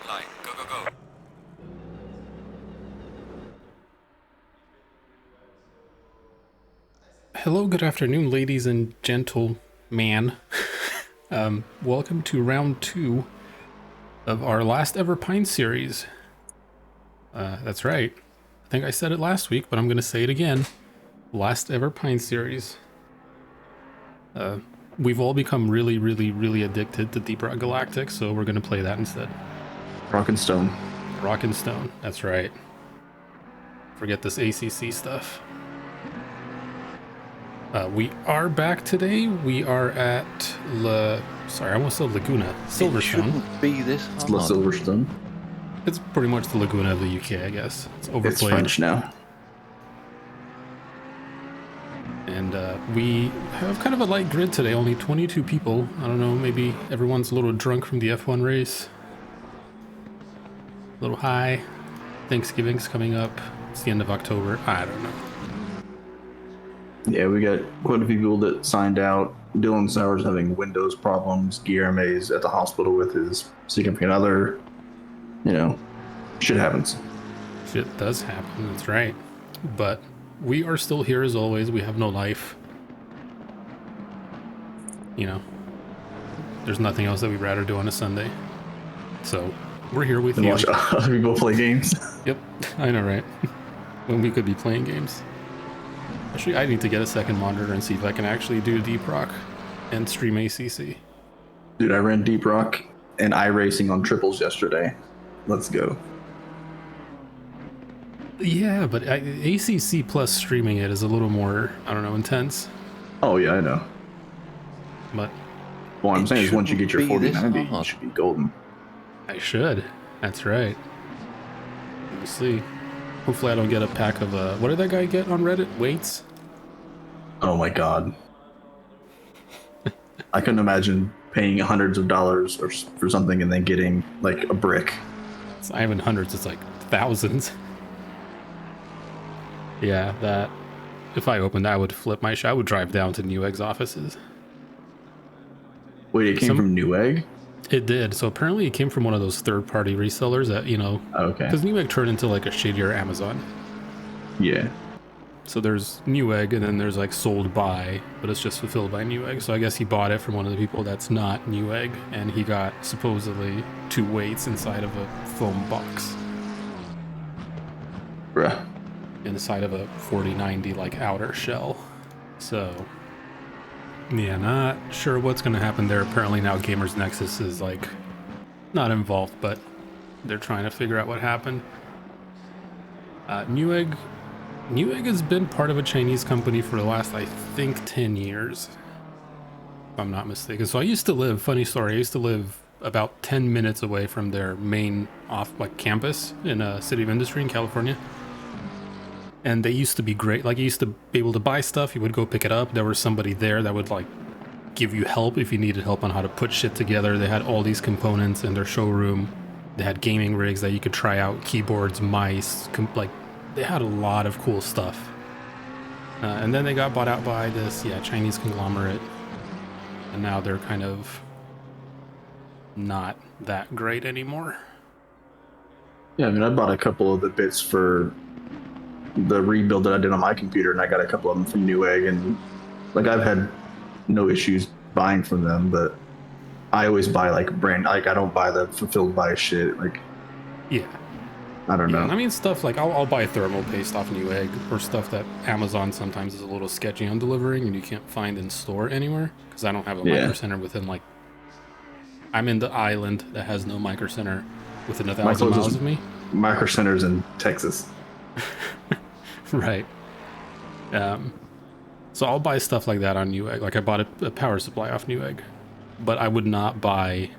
line. Go, go, go. Hello, good afternoon, ladies and gentlemen. Welcome to round 2 of our last ever Pint series. That's right. I think I said it last week, but I'm going to say it again. Last ever Pint series. We've all become really, really, really addicted to Deep Rock Galactic, so we're going to play that instead. Rock and Stone. Rock and Stone, that's right. Forget this ACC stuff. We are back today. We are at sorry, I almost said Laguna. Silverstone. It shouldn't be this hard. It's La Silverstone. It's pretty much the Laguna of the UK, I guess. It's overplayed. It's French now. And we have kind of a light grid today, only 22 people. I don't know, maybe everyone's a little drunk from the F1 race. A little high. Thanksgiving's coming up. It's the end of October. I don't know. Yeah, we got quite a few people that signed out. Dylan Sauer's having Windows problems. Guillerme's at the hospital with his significant other. You know, shit happens. Shit does happen, that's right. But we are still here as always. We have no life. You know, there's nothing else that we'd rather do on a Sunday. So we're here with And you. watch other people play games. Yep, I know, right? When we could be playing games. Actually, I need to get a second monitor and see if I can actually do Deep Rock and stream ACC. Dude, I ran Deep Rock and iRacing on triples yesterday. Let's go. Yeah, but ACC plus streaming it is a little more, I don't know, intense. Oh, yeah, I know. But Well, I'm It saying is once you get your shouldn't be this 4090, you hard. should be golden. I should. That's right. We'll see. Hopefully I don't get a pack of, what did that guy get on Reddit? Weights? Oh my god. I couldn't imagine paying hundreds of dollars for something and then getting like a brick. It's not even hundreds, it's like thousands. Yeah, that. If I opened that, I would flip my shit. I would drive down to Newegg's offices. Wait, it came from Newegg? It did. So apparently it came from one of those third-party resellers that, you know, Okay. because Newegg turned into like a shadier Amazon. Yeah. So there's Newegg, and then there's like sold by, but it's just fulfilled by Newegg. So I guess he bought it from one of the people that's not Newegg, and he got supposedly 2 weights inside of a foam box, Bruh. inside of a 4090 like outer shell. So yeah, not sure what's going to happen there. Apparently now Gamers Nexus is like not involved, but they're trying to figure out what happened. Newegg has been part of a Chinese company for the last, I think, 10 years, if I'm not mistaken. So I used to live, funny story, I used to live about 10 minutes away from their main campus in City of Industry in California. And they used to be great. Like, you used to be able to buy stuff, you would go pick it up. There was somebody there that would, like, give you help if you needed help on how to put shit together. They had all these components in their showroom. They had gaming rigs that you could try out, keyboards, mice, they had a lot of cool stuff. And then they got bought out by this, Chinese conglomerate. And now they're kind of not that great anymore. Yeah, I mean, I bought a couple of the bits for the rebuild that I did on my computer, and I got a couple of them from Newegg, and like I've had no issues buying from them, but I always buy like brand, like I don't buy the fulfilled by shit. Like, Yeah. I don't know. I mean, stuff like I'll buy thermal paste off Newegg, or stuff that Amazon sometimes is a little sketchy on delivering and you can't find in store anywhere, because I don't have a micro center within, like, I'm in the island that has no micro center within 1,000 miles of me. Micro centers in Texas. Right. So I'll buy stuff like that on Newegg. Like I bought a power supply off Newegg, but I would not buy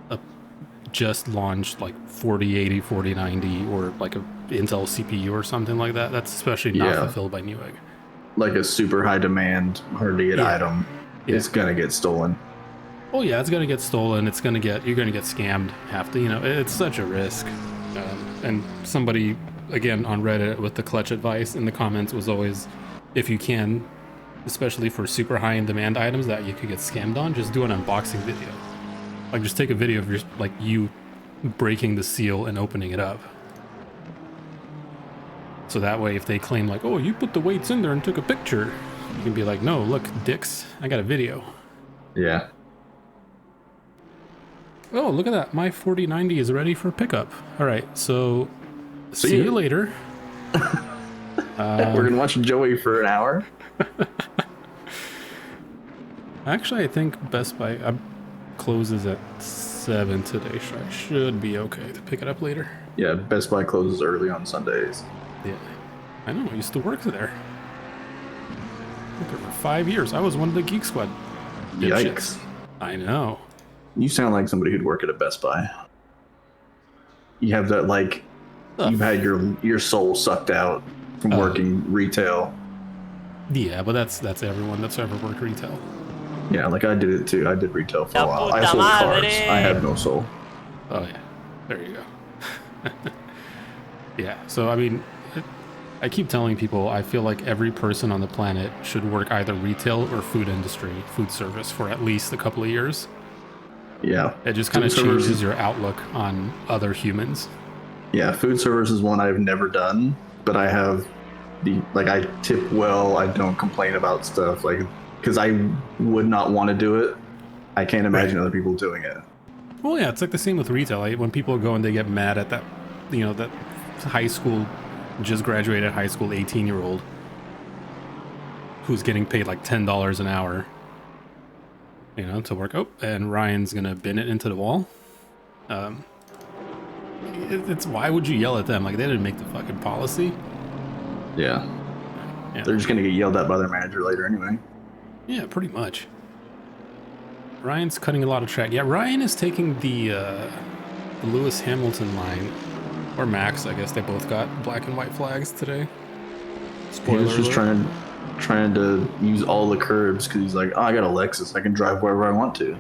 a just launched like 4080, 4090, or like a Intel CPU or something like that. That's especially not fulfilled by Newegg. Like a super high demand, hard to get item. Yeah. It's gonna get stolen. Oh yeah, it's gonna get stolen. You're gonna get scammed. It's such a risk. And somebody, again, on Reddit with the clutch advice in the comments was always, if you can, especially for super high in demand items that you could get scammed on, just do an unboxing video. Like, just take a video of you breaking the seal and opening it up. So that way, if they claim like, oh, you put the weights in there and took a picture, you can be like, no, look, dicks, I got a video. Yeah. Oh, look at that. My 4090 is ready for pickup. All right, so see you later. We're going to watch Joey for an hour. Actually, I think Best Buy closes at 7 today, so I should be okay to pick it up later. Yeah, Best Buy closes early on Sundays. Yeah, I know. I used to work there. I worked there for 5 years. I was one of the Geek Squad. Yikes. I know. You sound like somebody who'd work at a Best Buy. You have that, like, you've had your soul sucked out from working retail. Yeah, but that's everyone that's ever worked retail. Yeah, like I did it too. I did retail for a while. I sold cars. I had no soul. Oh yeah, there you go. Yeah, so I mean, I keep telling people I feel like every person on the planet should work either retail or food industry, food service for at least a couple of years. Yeah. It just kind of changes your outlook on other humans. Yeah, food service is one I've never done, but I have I tip well. I don't complain about stuff, like, because I would not want to do it. I can't imagine other people doing it. Well, yeah, it's like the same with retail. When people go and they get mad at that, that high school, just graduated high school 18-year-old who's getting paid like $10 an hour, to work. Oh, and Ryan's gonna bin it into the wall. It's why would you yell at them? Like, they didn't make the fucking policy. Yeah. They're just gonna get yelled at by their manager later anyway. Yeah, pretty much. Ryan's cutting a lot of track. Yeah, Ryan is taking the Lewis Hamilton line, or Max. I guess they both got black and white flags today. Spoiler He's just trying to use all the curbs because he's like, oh, I got a Lexus. I can drive wherever I want to.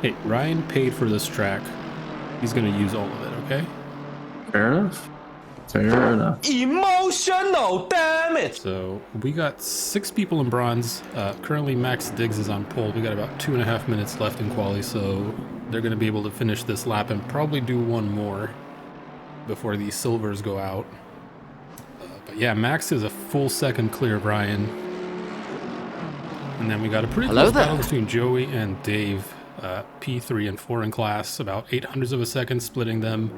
Hey, Ryan paid for this track. He's gonna use all of it. Okay. Fair enough. Fair enough. Emotional, damn it! So we got 6 people in bronze. Currently, Max Diggs is on pole. We got about 2.5 minutes left in quali, so they're going to be able to finish this lap and probably do one more before these silvers go out. But yeah, Max is a full second clear of Ryan. And then we got a pretty close battle between Joey and Dave. P3 and 4 in class, about 0.08 of a second splitting them.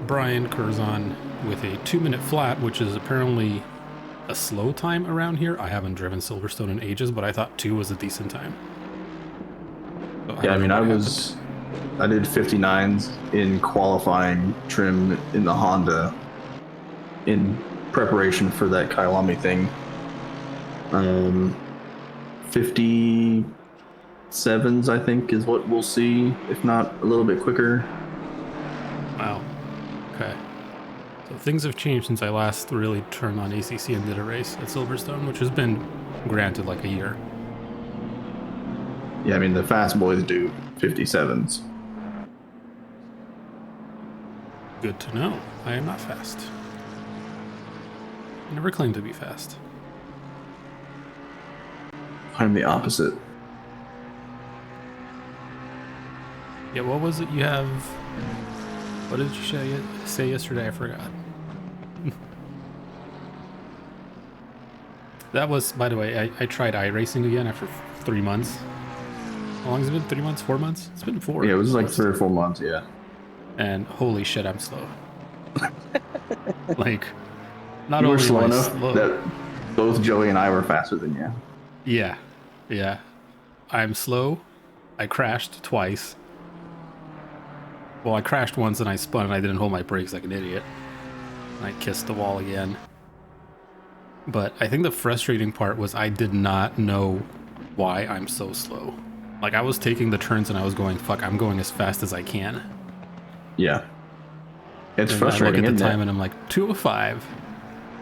Brian Curzon with a 2-minute flat, which is apparently a slow time around here. I haven't driven Silverstone in ages, but I thought 2 was a decent time. So yeah, I mean, I did 59s in qualifying trim in the Honda in preparation for that Kyalami thing. 57s, I think, is what we'll see, if not a little bit quicker. Wow. Okay. So things have changed since I last really turned on ACC and did a race at Silverstone, which has been granted like a year. Yeah, I mean, the fast boys do 57s. Good to know. I am not fast. I never claimed to be fast. I'm the opposite. Yeah, what was it you have? What did you say yesterday? I forgot. That was, by the way, I tried iRacing again after 3 months. How long has it been? 3 months? 4 months? It's been 4. Yeah, it was like 3 or 4 months, yeah. And holy shit, I'm slow. Like, not you only were slow am I enough slow, that both Joey and I were faster than you. Yeah. I'm slow. I crashed twice. Well, I crashed once and I spun and I didn't hold my brakes like an idiot. And I kissed the wall again. But I think the frustrating part was I did not know why I'm so slow. Like, I was taking the turns and I was going, fuck, I'm going as fast as I can. Yeah. It's and frustrating, I look at the isn't time it? and I'm like, 205.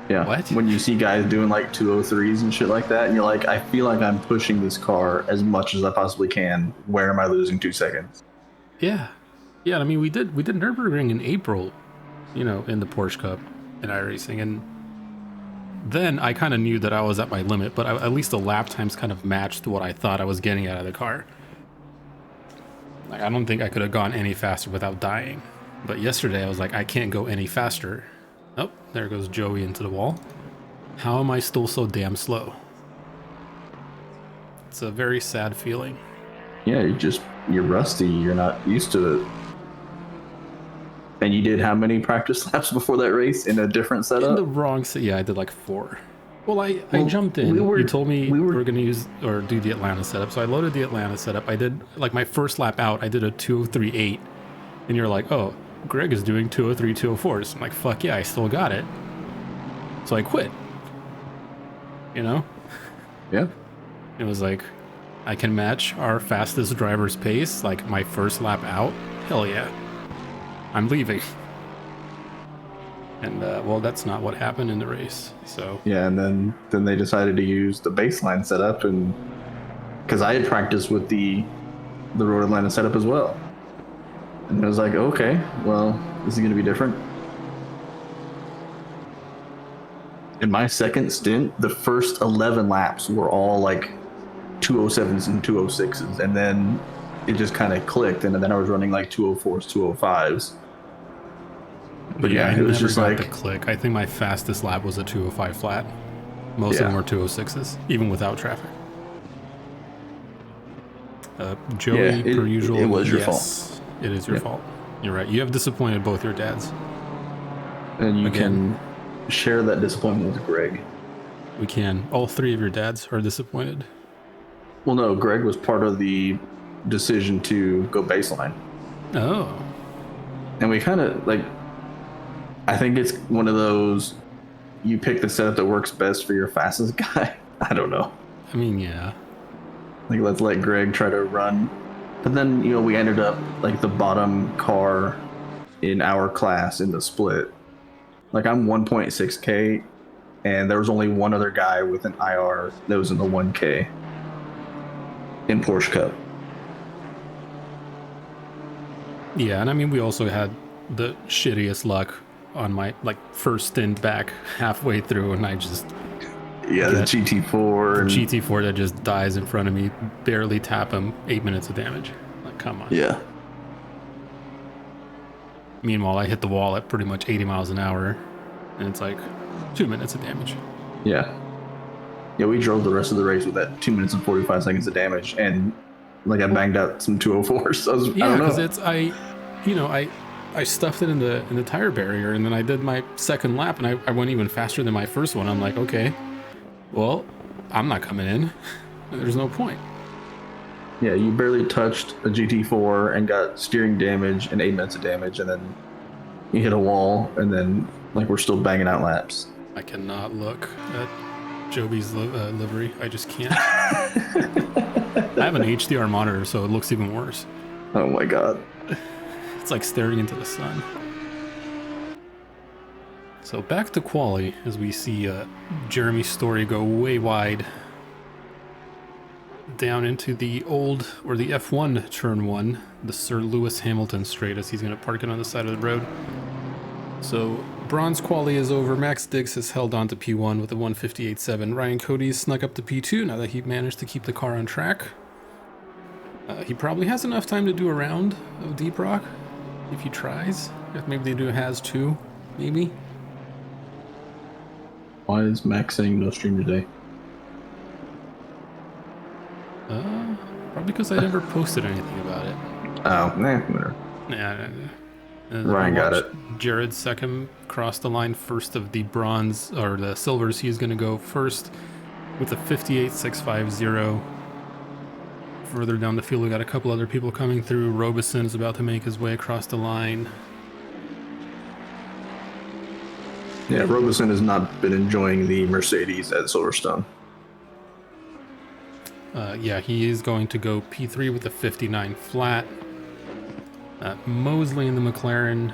Yeah. What? When you see guys doing like 203s and shit like that, and you're like, I feel like I'm pushing this car as much as I possibly can. Where am I losing 2 seconds? Yeah. Yeah, I mean, we did Nürburgring in April, in the Porsche Cup in iRacing, and then I kind of knew that I was at my limit, but at least the lap times kind of matched what I thought I was getting out of the car. Like, I don't think I could have gone any faster without dying. But yesterday I was like, I can't go any faster. Oh, there goes Joey into the wall. How am I still so damn slow? It's a very sad feeling. Yeah, you're rusty. You're not used to it. And you did how many practice laps before that race in a different setup? In the wrong set. Yeah, I did like 4. Well, I jumped in. you told me we were going to use or do the Atlanta setup. So I loaded the Atlanta setup. I did like my first lap out. I did a 2:03.8. And you're like, oh, Greg is doing 2:03, 2:04s. I'm like, fuck yeah, I still got it. So I quit. You know? Yeah. It was like, I can match our fastest driver's pace. Like my first lap out. Hell yeah. I'm leaving. And well, that's not what happened in the race. So yeah, and then they decided to use the baseline setup, and because I had practiced with the Road Atlanta setup as well, and I was like, okay, well, this is going to be different. In my second stint, the first 11 laps were all like 207s and 206s, and then it just kind of clicked, and then I was running like 204s, 205s. But yeah, it was just like the click. I think my fastest lap was a 205 flat. Most of them were 206s, even without traffic. Joey, per usual. It was your fault. It is your fault. You're right. You have disappointed both your dads. And you can share that disappointment with Greg. We can. All 3 of your dads are disappointed. Well, no, Greg was part of the decision to go baseline. Oh. And we kind of like, I think it's one of those, you pick the setup that works best for your fastest guy. I don't know. I mean, yeah. Like, let's let Greg try to run. But then, you know, we ended up like the bottom car in our class in the split. Like, I'm 1.6K, and there was only one other guy with an IR that was in the 1K in Porsche Cup. Yeah, and I mean, we also had the shittiest luck on my first stint back halfway through, and I just the GT4 and GT4 that just dies in front of me, barely tap him, 8 minutes of damage. Like, come on. Yeah. Meanwhile, I hit the wall at pretty much 80 miles an hour, and it's like 2 minutes of damage. Yeah. Yeah, we drove the rest of the race with that 2 minutes and 45 seconds of damage, and like I banged out some 204s. So I don't know. Because I stuffed it in the tire barrier, and then I did my second lap, and I went even faster than my first one. I'm like, okay, well, I'm not coming in. There's no point. Yeah, you barely touched a GT4 and got steering damage and 8 minutes of damage, and then you hit a wall, and then like we're still banging out laps. I cannot look at Joby's livery. I just can't. I have an HDR monitor, so it looks even worse. Oh my god. It's like staring into the sun. So back to quali as we see Jeremy's story go way wide down into the the F1 turn 1, the Sir Lewis Hamilton straight, as he's going to park it on the side of the road. So bronze quali is over. Max Dix has held on to P1 with a 158.7. Ryan Cody's snuck up to P2 now that he managed to keep the car on track. He probably has enough time to do a round of Deep Rock if he tries. If maybe they do has 2, maybe. Why is Max saying no stream today? Probably because I never posted anything about it. Oh, whatever. Yeah. Ryan got it. Jared Seckham crossed the line first of the bronze or the silvers. He's going to go first with a 58.650. Further down the field, we got a couple other people coming through. Robeson is about to make his way across the line. Yeah, Robeson has not been enjoying the Mercedes at Silverstone. Yeah, he is going to go P3 with a 59 flat. Mosley in the McLaren.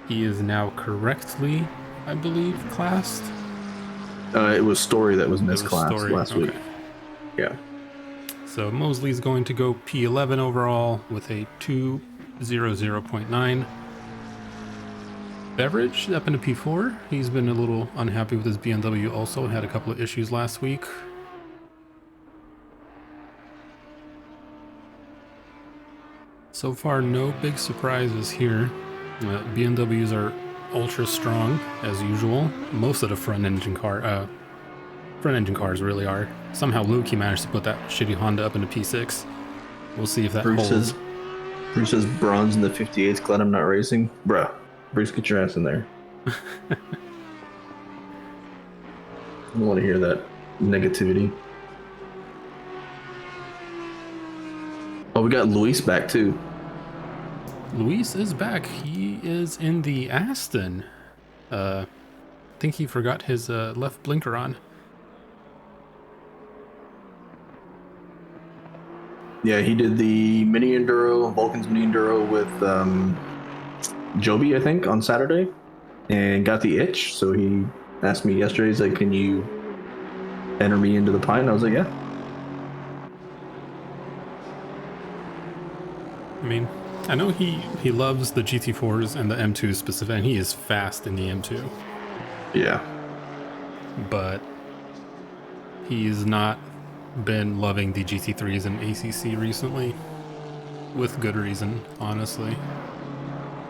He is now correctly, I believe, classed. It was Story that was misclassed last week. Yeah. So Mosley's going to go P11 overall with a 200.9. Beveridge up into P4. He's been a little unhappy with his BMW also. Had a couple of issues last week. So far, no big surprises here. BMWs are ultra strong as usual. Most of the front engine cars really are. Somehow Luke managed to put that shitty Honda up into P6. We'll see if that holds. Bruce says bronze in the 58s, glad I'm not racing. Bruh, Bruce, get your ass in there. I don't want to hear that negativity. Oh, we got Luis back too. Luis is back. He is in the Aston. I think he forgot his left blinker on. Yeah, he did the mini enduro, Vulcan's mini enduro with Joby, I think, on Saturday, and got the itch. So he asked me yesterday, he's like, "Can you enter me into the Pint?" I was like, "Yeah." I mean, I know he loves the GT4s and the M2 specifically, and he is fast in the M2. Yeah. But he's not been loving the GT3s and ACC recently, with good reason, honestly.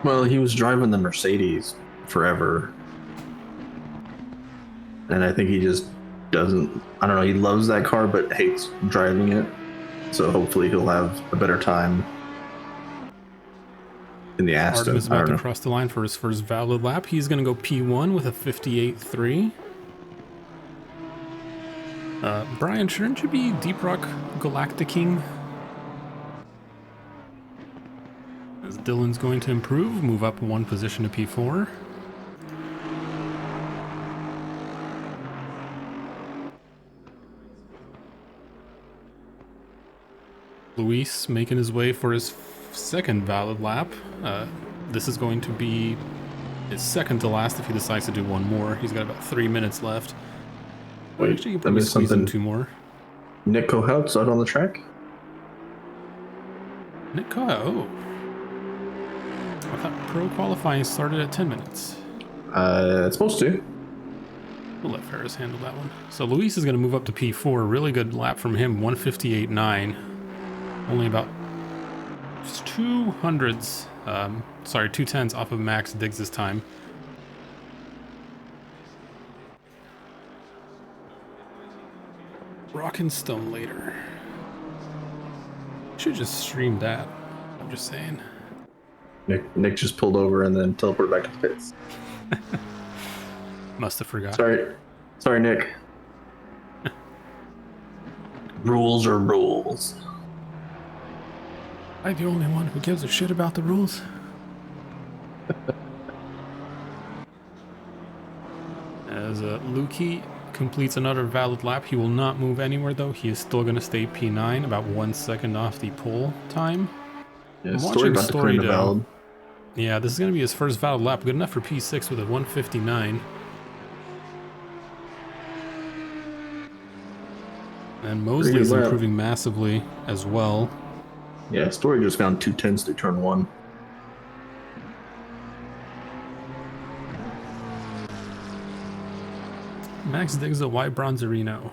Well, he was driving the Mercedes forever, and I think he just doesn't. I don't know. He loves that car, but hates driving it. So hopefully he'll have a better time in the Aston. Artem is about to cross the line for his first valid lap. He's going to go P1 with a 58.3. Brian, shouldn't you be Deep Rock Galacticing? As Dylan's going to improve, move up one position to P4. Luis making his way for his second valid lap. This is going to be his second to last if he decides to do one more. He's got about 3 minutes left. Wait, actually, you can probably squeeze in 2 more. Nick Kohout's out on the track? Nick Kohout, oh. I thought pro qualifying started at 10 minutes. It's supposed to. We'll let Ferris handle that one. So Luis is going to move up to P4. Really good lap from him, 158.9. Only about 2/10s off of Max Diggs' time. Rockin' Stone later. Should just stream that. I'm just saying. Nick just pulled over and then teleported back to the pits. Must have forgot. Sorry, Nick. Rules are rules. I'm the only one who gives a shit about the rules. As Lukey completes another valid lap, he will not move anywhere though. He is still going to stay P9, about 1 second off the pole time. Yeah, Story valid. Yeah, this is going to be his first valid lap. Good enough for P6 with a 159. And Mosley is improving massively as well. Yeah, Story just found 2/10s through turn 1. Max Diggs a white Bronzerino.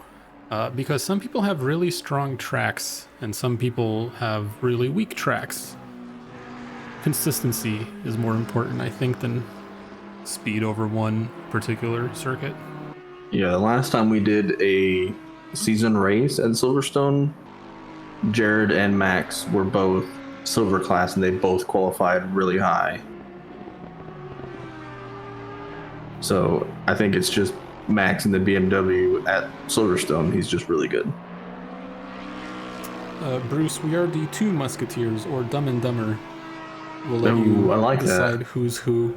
Because some people have really strong tracks and some people have really weak tracks. Consistency is more important, I think, than speed over one particular circuit. Yeah, the last time we did a season race at Silverstone, Jared and Max were both silver class and they both qualified really high. So I think it's just Max in the BMW at Silverstone. He's just really good. Bruce, we are the two musketeers, or Dumb and Dumber. We'll let you decide who's who.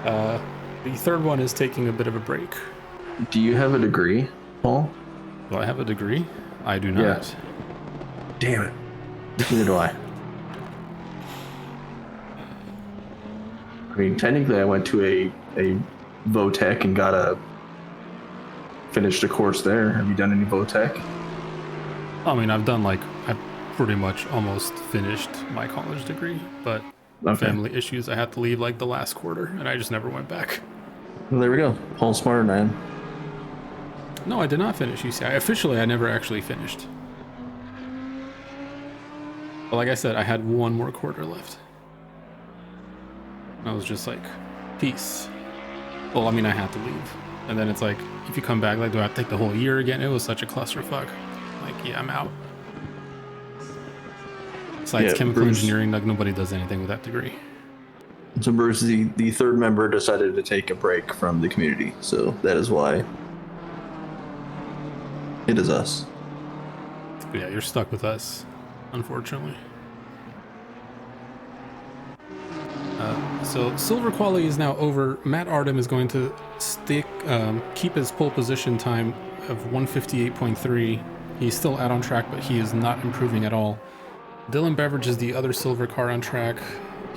The third one is taking a bit of a break. Do you have a degree, Paul? Do I have a degree? I do not. Yeah. Damn it. Neither do I. I mean, technically I went to a Votech and finished a course there. Have you done any Votech? I mean, I've pretty much almost finished my college degree, but family issues, I had to leave like the last quarter, and I just never went back. Well, there we go. Paul's smarter than I am. No, I did not finish UCI. Officially, I never actually finished. But like I said, I had one more quarter left. I was just like, peace. Well, I mean, I had to leave. And then it's like, if you come back, like, do I have to take the whole year again? It was such a clusterfuck. Like, yeah, I'm out. Besides chemical engineering, like, nobody does anything with that degree. So Bruce, the third member decided to take a break from the community, so that is why it is us. Yeah, you're stuck with us, unfortunately. So silver quality is now over. Matt Artem is going to keep his pole position time of 158.3. He's still out on track, but he is not improving at all. Dylan Beveridge is the other silver car on track.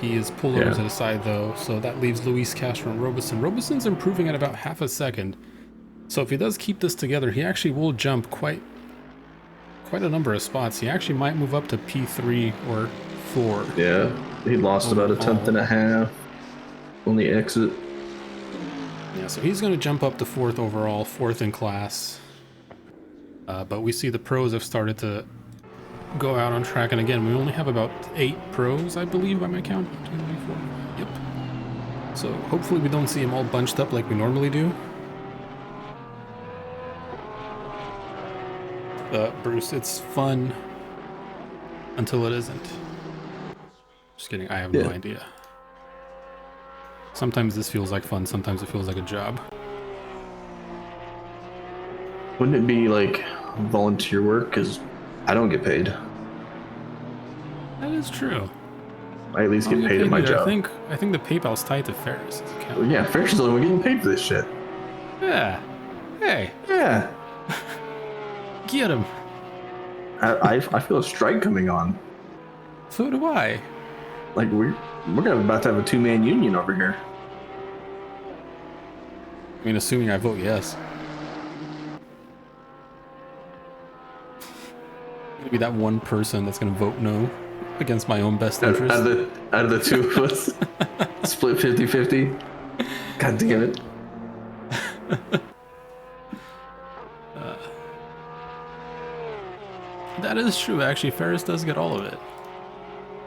He is pulled over to the side though, so that leaves Luis Castro and Robeson. Robeson's improving at about half a second. So if he does keep this together, he actually will jump quite a number of spots. He actually might move up to P3 or 4. Yeah, he lost about a tenth and a half on the exit. Yeah, so he's going to jump up to 4th overall, 4th in class. But we see the pros have started to go out on track, and again, we only have about 8 pros, I believe, by my count. 2, 3, 4. Yep. So hopefully we don't see them all bunched up like we normally do. Bruce, it's fun until it isn't. Just kidding, I have no idea. Sometimes this feels like fun, sometimes it feels like a job. Wouldn't it be like volunteer work? Because I don't get paid. That is true. I at least get paid at my job. I think the PayPal's tied to Ferris' account. Well, yeah, Ferris is the one getting paid for this shit. Yeah. Hey. Yeah. Get him. I feel a strike coming on. So do I. Like we're about to have a 2-man union over here. I mean, assuming I vote yes. Maybe that one person that's gonna vote no against my own best interest. Out of the two of us, split 50-50. God damn it. That is true. Actually, Ferris does get all of it.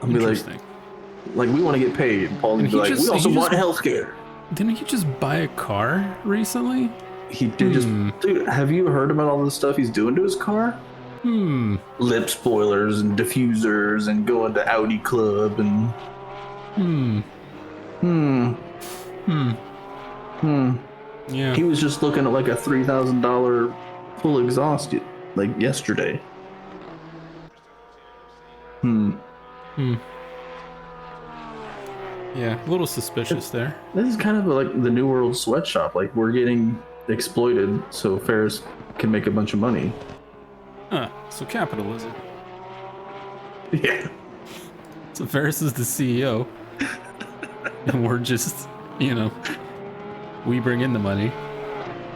I'll be like we want to get paid. And Paul would be like, we also want healthcare. Didn't he just buy a car recently? He did dude, have you heard about all the stuff he's doing to his car? Lip spoilers and diffusers and going to Audi Club and Yeah. He was just looking at like a $3,000 full exhaust like yesterday. Yeah, a little suspicious there. This is kind of like the New World sweatshop. Like we're getting exploited so Ferris can make a bunch of money. So capitalism. Yeah. So Ferris is the CEO. And we're just, we bring in the money.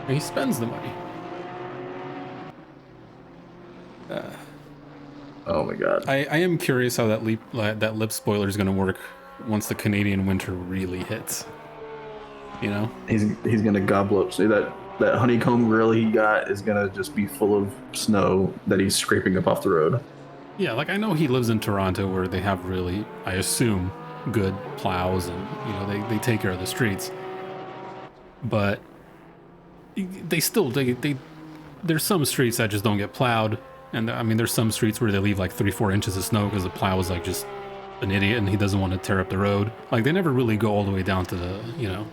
And he spends the money. Oh my god. I am curious how that lip spoiler is going to work once the Canadian winter really hits. He's going to gobble up. See that honeycomb grill he got is going to just be full of snow that he's scraping up off the road. Yeah, like I know he lives in Toronto where they have really, I assume, good plows and they take care of the streets. But they still there's some streets that just don't get plowed. And I mean, there's some streets where they leave like 3-4 inches of snow because the plow is like just an idiot and he doesn't want to tear up the road. Like they never really go all the way down to the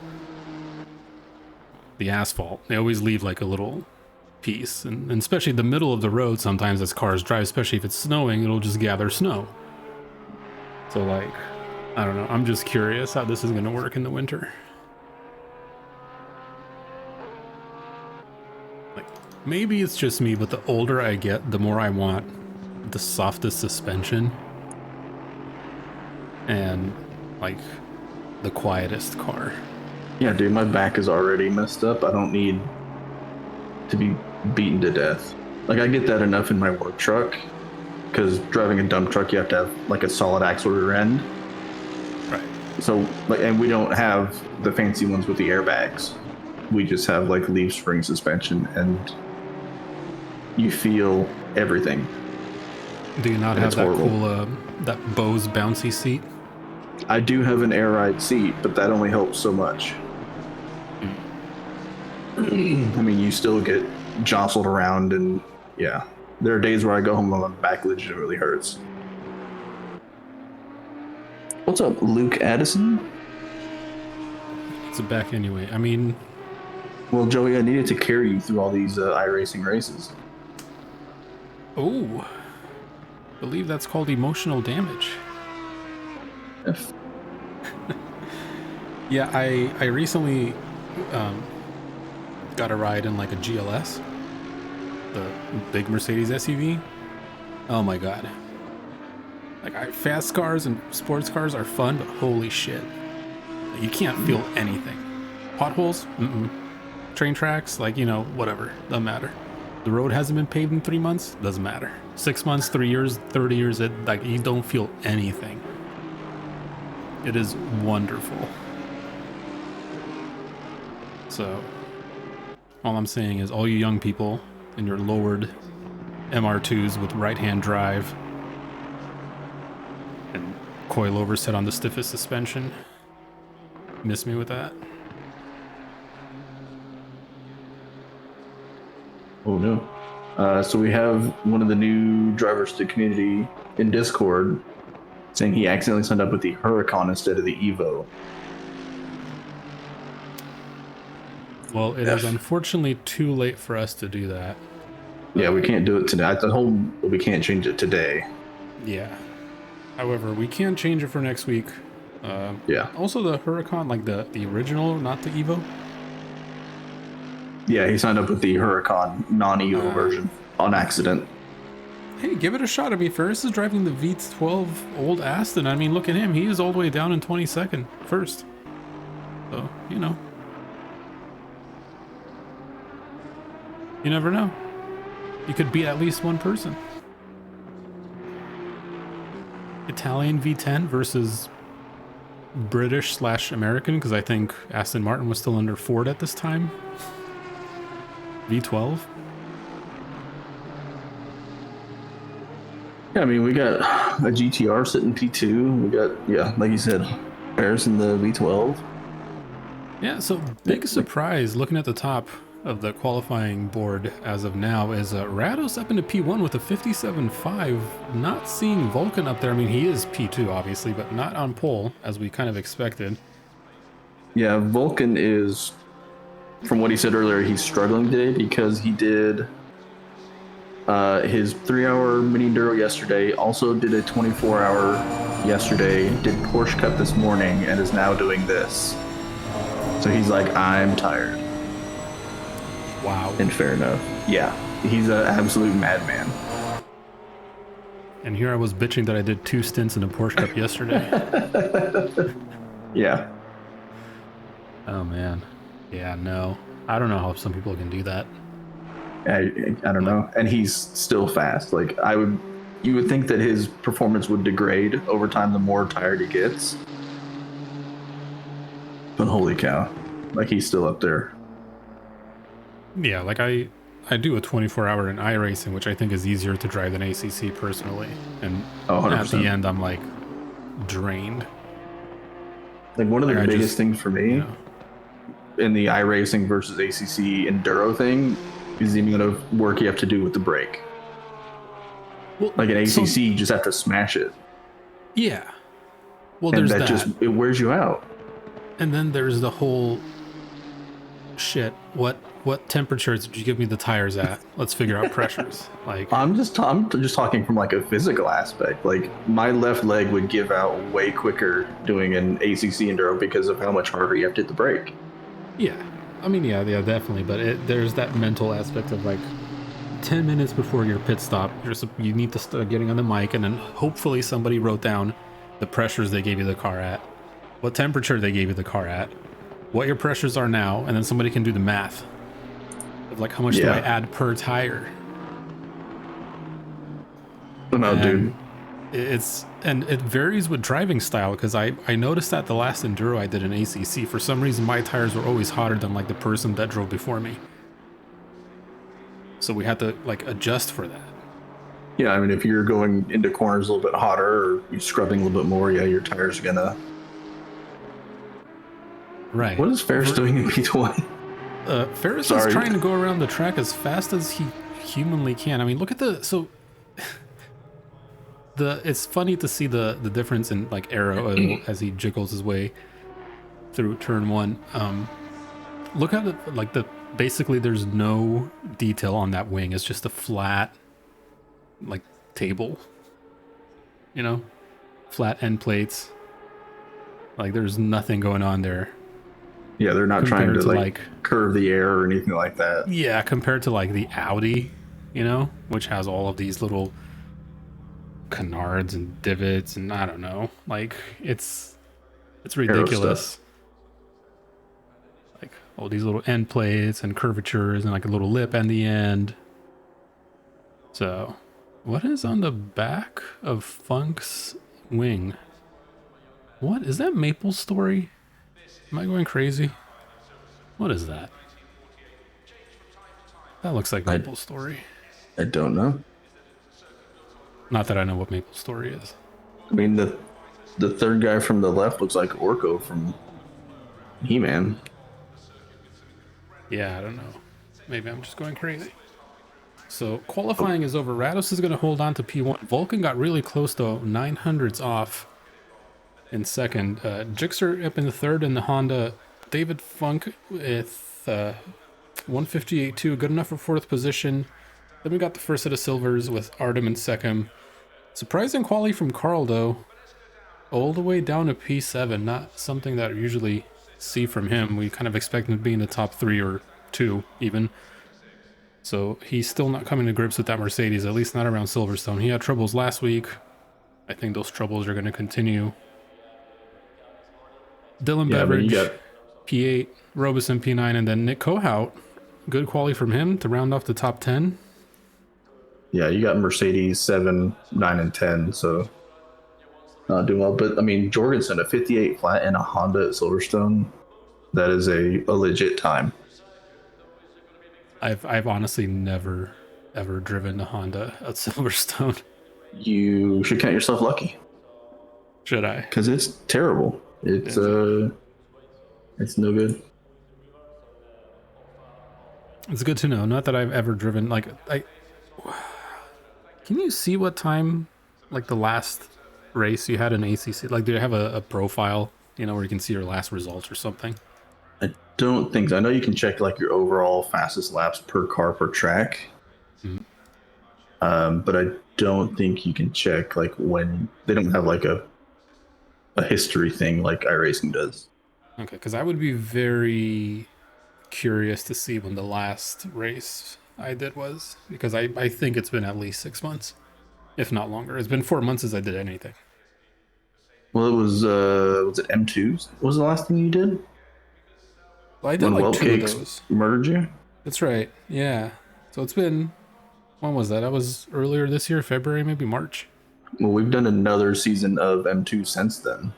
asphalt. They always leave like a little piece, and especially the middle of the road. Sometimes as cars drive, especially if it's snowing, it'll just gather snow. So like, I don't know. I'm just curious how this is going to work in the winter. Maybe it's just me, but the older I get, the more I want the softest suspension and like the quietest car. Yeah, dude, my back is already messed up. I don't need to be beaten to death. Like I get that enough in my work truck because driving a dump truck, you have to have like a solid axle rear end. Right. So and we don't have the fancy ones with the airbags. We just have like leaf spring suspension and you feel everything. Do you not And have it's that horrible. cool, that Bose bouncy seat? I do have an air ride seat, but that only helps so much. I mean, you still get jostled around, and yeah, there are days where I go home and my back legitimately hurts. What's up, Luke Addison? It's a back anyway. I mean, Well, Joey, I needed to carry you through all these iRacing races. oh, I believe that's called emotional damage. If- Yeah, I recently got a ride in like a GLS, the big Mercedes SUV. Oh my god. Like, fast cars and sports cars are fun, but holy shit. You can't feel anything. Potholes? Mm-mm. Train tracks? Like, you know, whatever. Doesn't matter. The road hasn't been paved in 3 months? Doesn't matter. 6 months, 3 years, 30 years, like, you don't feel anything. It is wonderful. So, all I'm saying is all you young people in your lowered MR2s with right-hand drive and coilover set on the stiffest suspension, miss me with that. Oh no. So we have one of the new drivers to the community in Discord saying he accidentally signed up with the Huracan instead of the Evo. Well, it is unfortunately too late for us to do that. Yeah, we can't do it today. We can't change it today. Yeah. However, we can change it for next week. Yeah. Also, the Huracan, like the original, not the Evo. Yeah, he signed up with the Huracan non-Evo version on accident. Hey, give it a shot. I mean, Ferris is driving the V12 old Aston. I mean, look at him. He is all the way down in 22nd first. So, you know. You never know. You could beat at least one person. Italian V10 versus British/American, because I think Aston Martin was still under Ford at this time. V12. Yeah, I mean, we got a GTR sitting P2. We got, yeah, like you said, Paris in the V12. Yeah, so big surprise looking at the top of the qualifying board as of now is Rados up into P1 with a 57.5. Not seeing Vulcan up there. I mean, he is P2 obviously, but not on pole as we kind of expected. Yeah, Vulcan is, from what he said earlier, he's struggling today because he did his 3-hour mini enduro yesterday, also did a 24-hour yesterday, did Porsche Cup this morning, and is now doing this. So he's like, I'm tired. Wow. And fair enough. Yeah, he's an absolute madman. And here I was bitching that I did 2 stints in a Porsche Cup yesterday. Yeah. Oh man. Yeah, no. I don't know how some people can do that. I don't know. And he's still fast. Like, you would think that his performance would degrade over time the more tired he gets. But holy cow. Like, he's still up there. Yeah, like I do a 24-hour in iRacing, which I think is easier to drive than ACC personally. And at the end, I'm like drained. Like, one of the biggest things for me in the iRacing versus ACC enduro thing is the amount of work you have to do with the brake. Well, like an ACC, you just have to smash it. Yeah. Well, and there's that. It wears you out. And then there's the whole shit. What temperatures did you give me the tires at? Let's figure out pressures. Like, I'm just talking from like a physical aspect. Like, my left leg would give out way quicker doing an ACC enduro because of how much harder you have to hit the brake. Yeah, I mean, yeah, definitely. But there's that mental aspect of like 10 minutes before your pit stop, you need to start getting on the mic, and then hopefully somebody wrote down the pressures they gave you the car at, what temperature they gave you the car at, what your pressures are now, and then somebody can do the math of like how much do I add per tire. No, dude. It varies with driving style, because I noticed that the last enduro I did in ACC, for some reason my tires were always hotter than like the person that drove before me. So we had to like adjust for that. Yeah, I mean, if you're going into corners a little bit hotter or you're scrubbing a little bit more, yeah, your tires are gonna. Right. What is Ferris doing in P20? Ferris is Sorry. trying to go around the track as fast as he humanly can. I mean, look at it's funny to see the difference in like aero as he jiggles his way through turn one. Look at it, like basically there's no detail on that wing. It's just a flat like table, you know, flat end plates. Like there's nothing going on there. Yeah, they're not trying to like curve the air or anything like that. Yeah, compared to like the Audi, you know, which has all of these little canards and divots and I don't know, like it's ridiculous. Like all these little end plates and curvatures and like a little lip at the end. So, what is on the back of Funk's wing? What is that? Maple Story? Am I going crazy? What is that? That looks like Maple Story. I don't know. Not that I know what Maple Story is. I mean, the third guy from the left looks like Orko from He-Man. Yeah, I don't know. Maybe I'm just going crazy. So qualifying is over. Rados is going to hold on to P1. Vulcan got really close though, 900s off in second. Gixxer up in the third in the Honda. David Funk with 158.2, good enough for fourth position. Then we got the first set of silvers with Artem and Second. Surprising quali from Carl though, all the way down to P7. Not something that I usually see from him. We kind of expect him to be in the top 3 or 2 even. So he's still not coming to grips with that Mercedes, at least not around Silverstone. He had troubles last week. I think those troubles are going to continue. Dylan Beveridge, P8, Robeson P9, and then Nick Kohout. Good quality from him to round off the top 10. Yeah, you got Mercedes 7, 9, and 10, so not doing well. But I mean, Jorgensen, a 58 flat and a Honda at Silverstone, that is a legit time. I've honestly never ever driven a Honda at Silverstone. You should count yourself lucky. Should I? Because it's terrible. It's no good. It's good to know. Not that I've ever driven like Can you see what time like the last race you had in ACC? Like, do you have a profile, you know, where you can see your last results or something? I don't think so. I know you can check like your overall fastest laps per car per track. But I don't think you can check like when they don't have like a history thing like iRacing does. Okay, because I would be very curious to see when the last race I did was, because I think it's been at least 6 months, if not longer. It's been 4 months since I did anything. Well, it was it M2s? What was the last thing you did? Well, I did when like 2 of Cakes those. murdered you? That's right. Yeah. So it's been, when was that? That was earlier this year, February, maybe March. Well, we've done another season of M2 since then,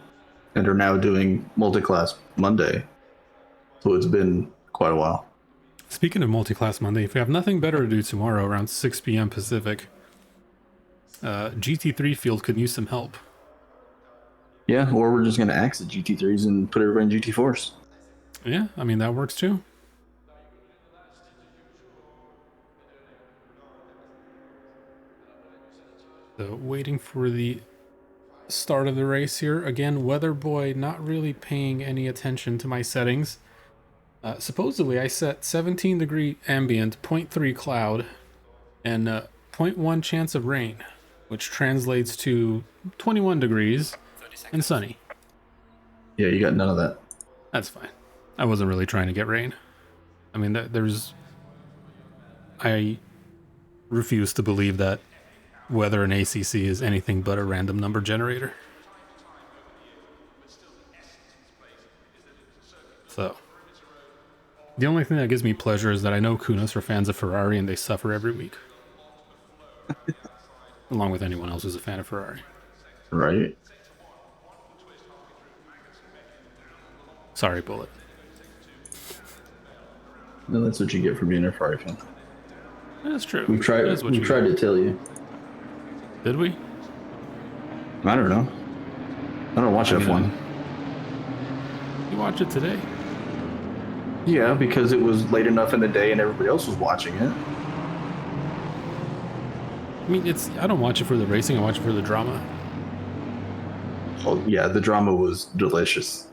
and are now doing multi-class Monday. So it's been quite a while. Speaking of multi-class Monday, if we have nothing better to do tomorrow around 6 p.m. Pacific, GT3 field could use some help. Yeah, or we're just going to axe the GT3s and put everybody in GT4s. Yeah, I mean, that works too. So waiting for the start of the race here. Again, Weather Boy not really paying any attention to my settings. Supposedly I set 17 degree ambient, 0.3 cloud, and 0.1 chance of rain, which translates to 21 degrees and sunny. Yeah, you got none of that. That's fine. I wasn't really trying to get rain. I mean, I refuse to believe that weather in ACC is anything but a random number generator. So, the only thing that gives me pleasure is that I know Kunos are fans of Ferrari and they suffer every week. Along with anyone else who's a fan of Ferrari. Right. Sorry, Bullet. No, that's what you get for being a Ferrari fan. That's true. We've tried to tell you. Did we? I don't know. I don't watch F1. You watch it today? Yeah, because it was late enough in the day and everybody else was watching it. I mean, I don't watch it for the racing. I watch it for the drama. Oh yeah, the drama was delicious.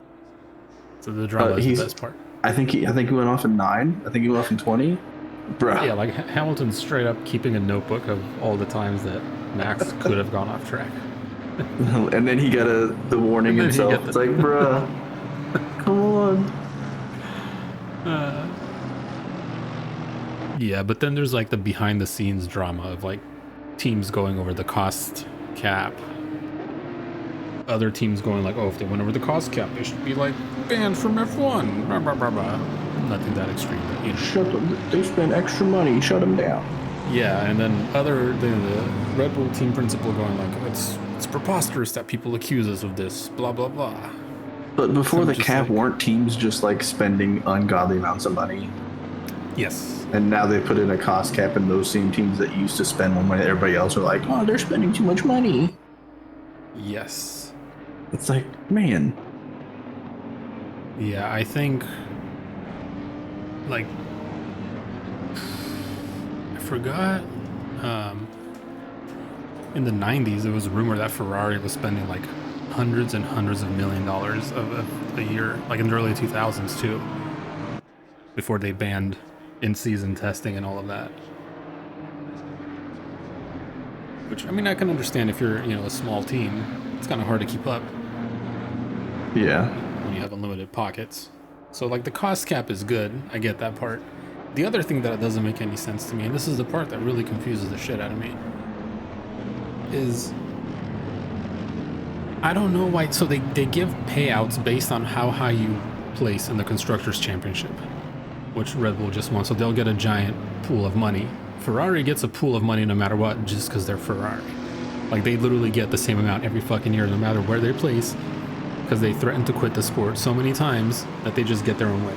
So the drama is the best part. I think he went off in 9. I think he went off in 20. Bruh. Yeah, like Hamilton's straight up keeping a notebook of all the times that Max could have gone off track. And then he got the warning himself. It's like, bruh, come on. Yeah, but then there's like the behind the scenes drama of like teams going over the cost cap. Other teams going like, oh, if they went over the cost cap, they should be like banned from F1. Blah, blah, blah, blah. Nothing that extreme, but you know. Shut them. They spend extra money. Shut them down. Yeah, and then the Red Bull team principal going like, it's preposterous that people accuse us of this. Blah blah blah. But before the cap, weren't teams just like spending ungodly amounts of money? Yes. And now they put in a cost cap, and those same teams that used to spend more money, everybody else are like, oh, they're spending too much money. Yes. It's like, man. Yeah, I think, like, I forgot, in the 90s, it was a rumor that Ferrari was spending like hundreds and hundreds of $1 million of a year, like in the early 2000s too, before they banned in-season testing and all of that. Which, I mean, I can understand if you're, a small team, it's kind of hard to keep up. Yeah. When you have unlimited pockets. So, like, the cost cap is good. I get that part. The other thing that doesn't make any sense to me, and this is the part that really confuses the shit out of me, is I don't know why. So they give payouts based on how high you place in the Constructors' Championship, which Red Bull just won. So they'll get a giant pool of money. Ferrari gets a pool of money no matter what, just because they're Ferrari. Like, they literally get the same amount every fucking year, no matter where they place, because they threatened to quit the sport so many times that they just get their own way.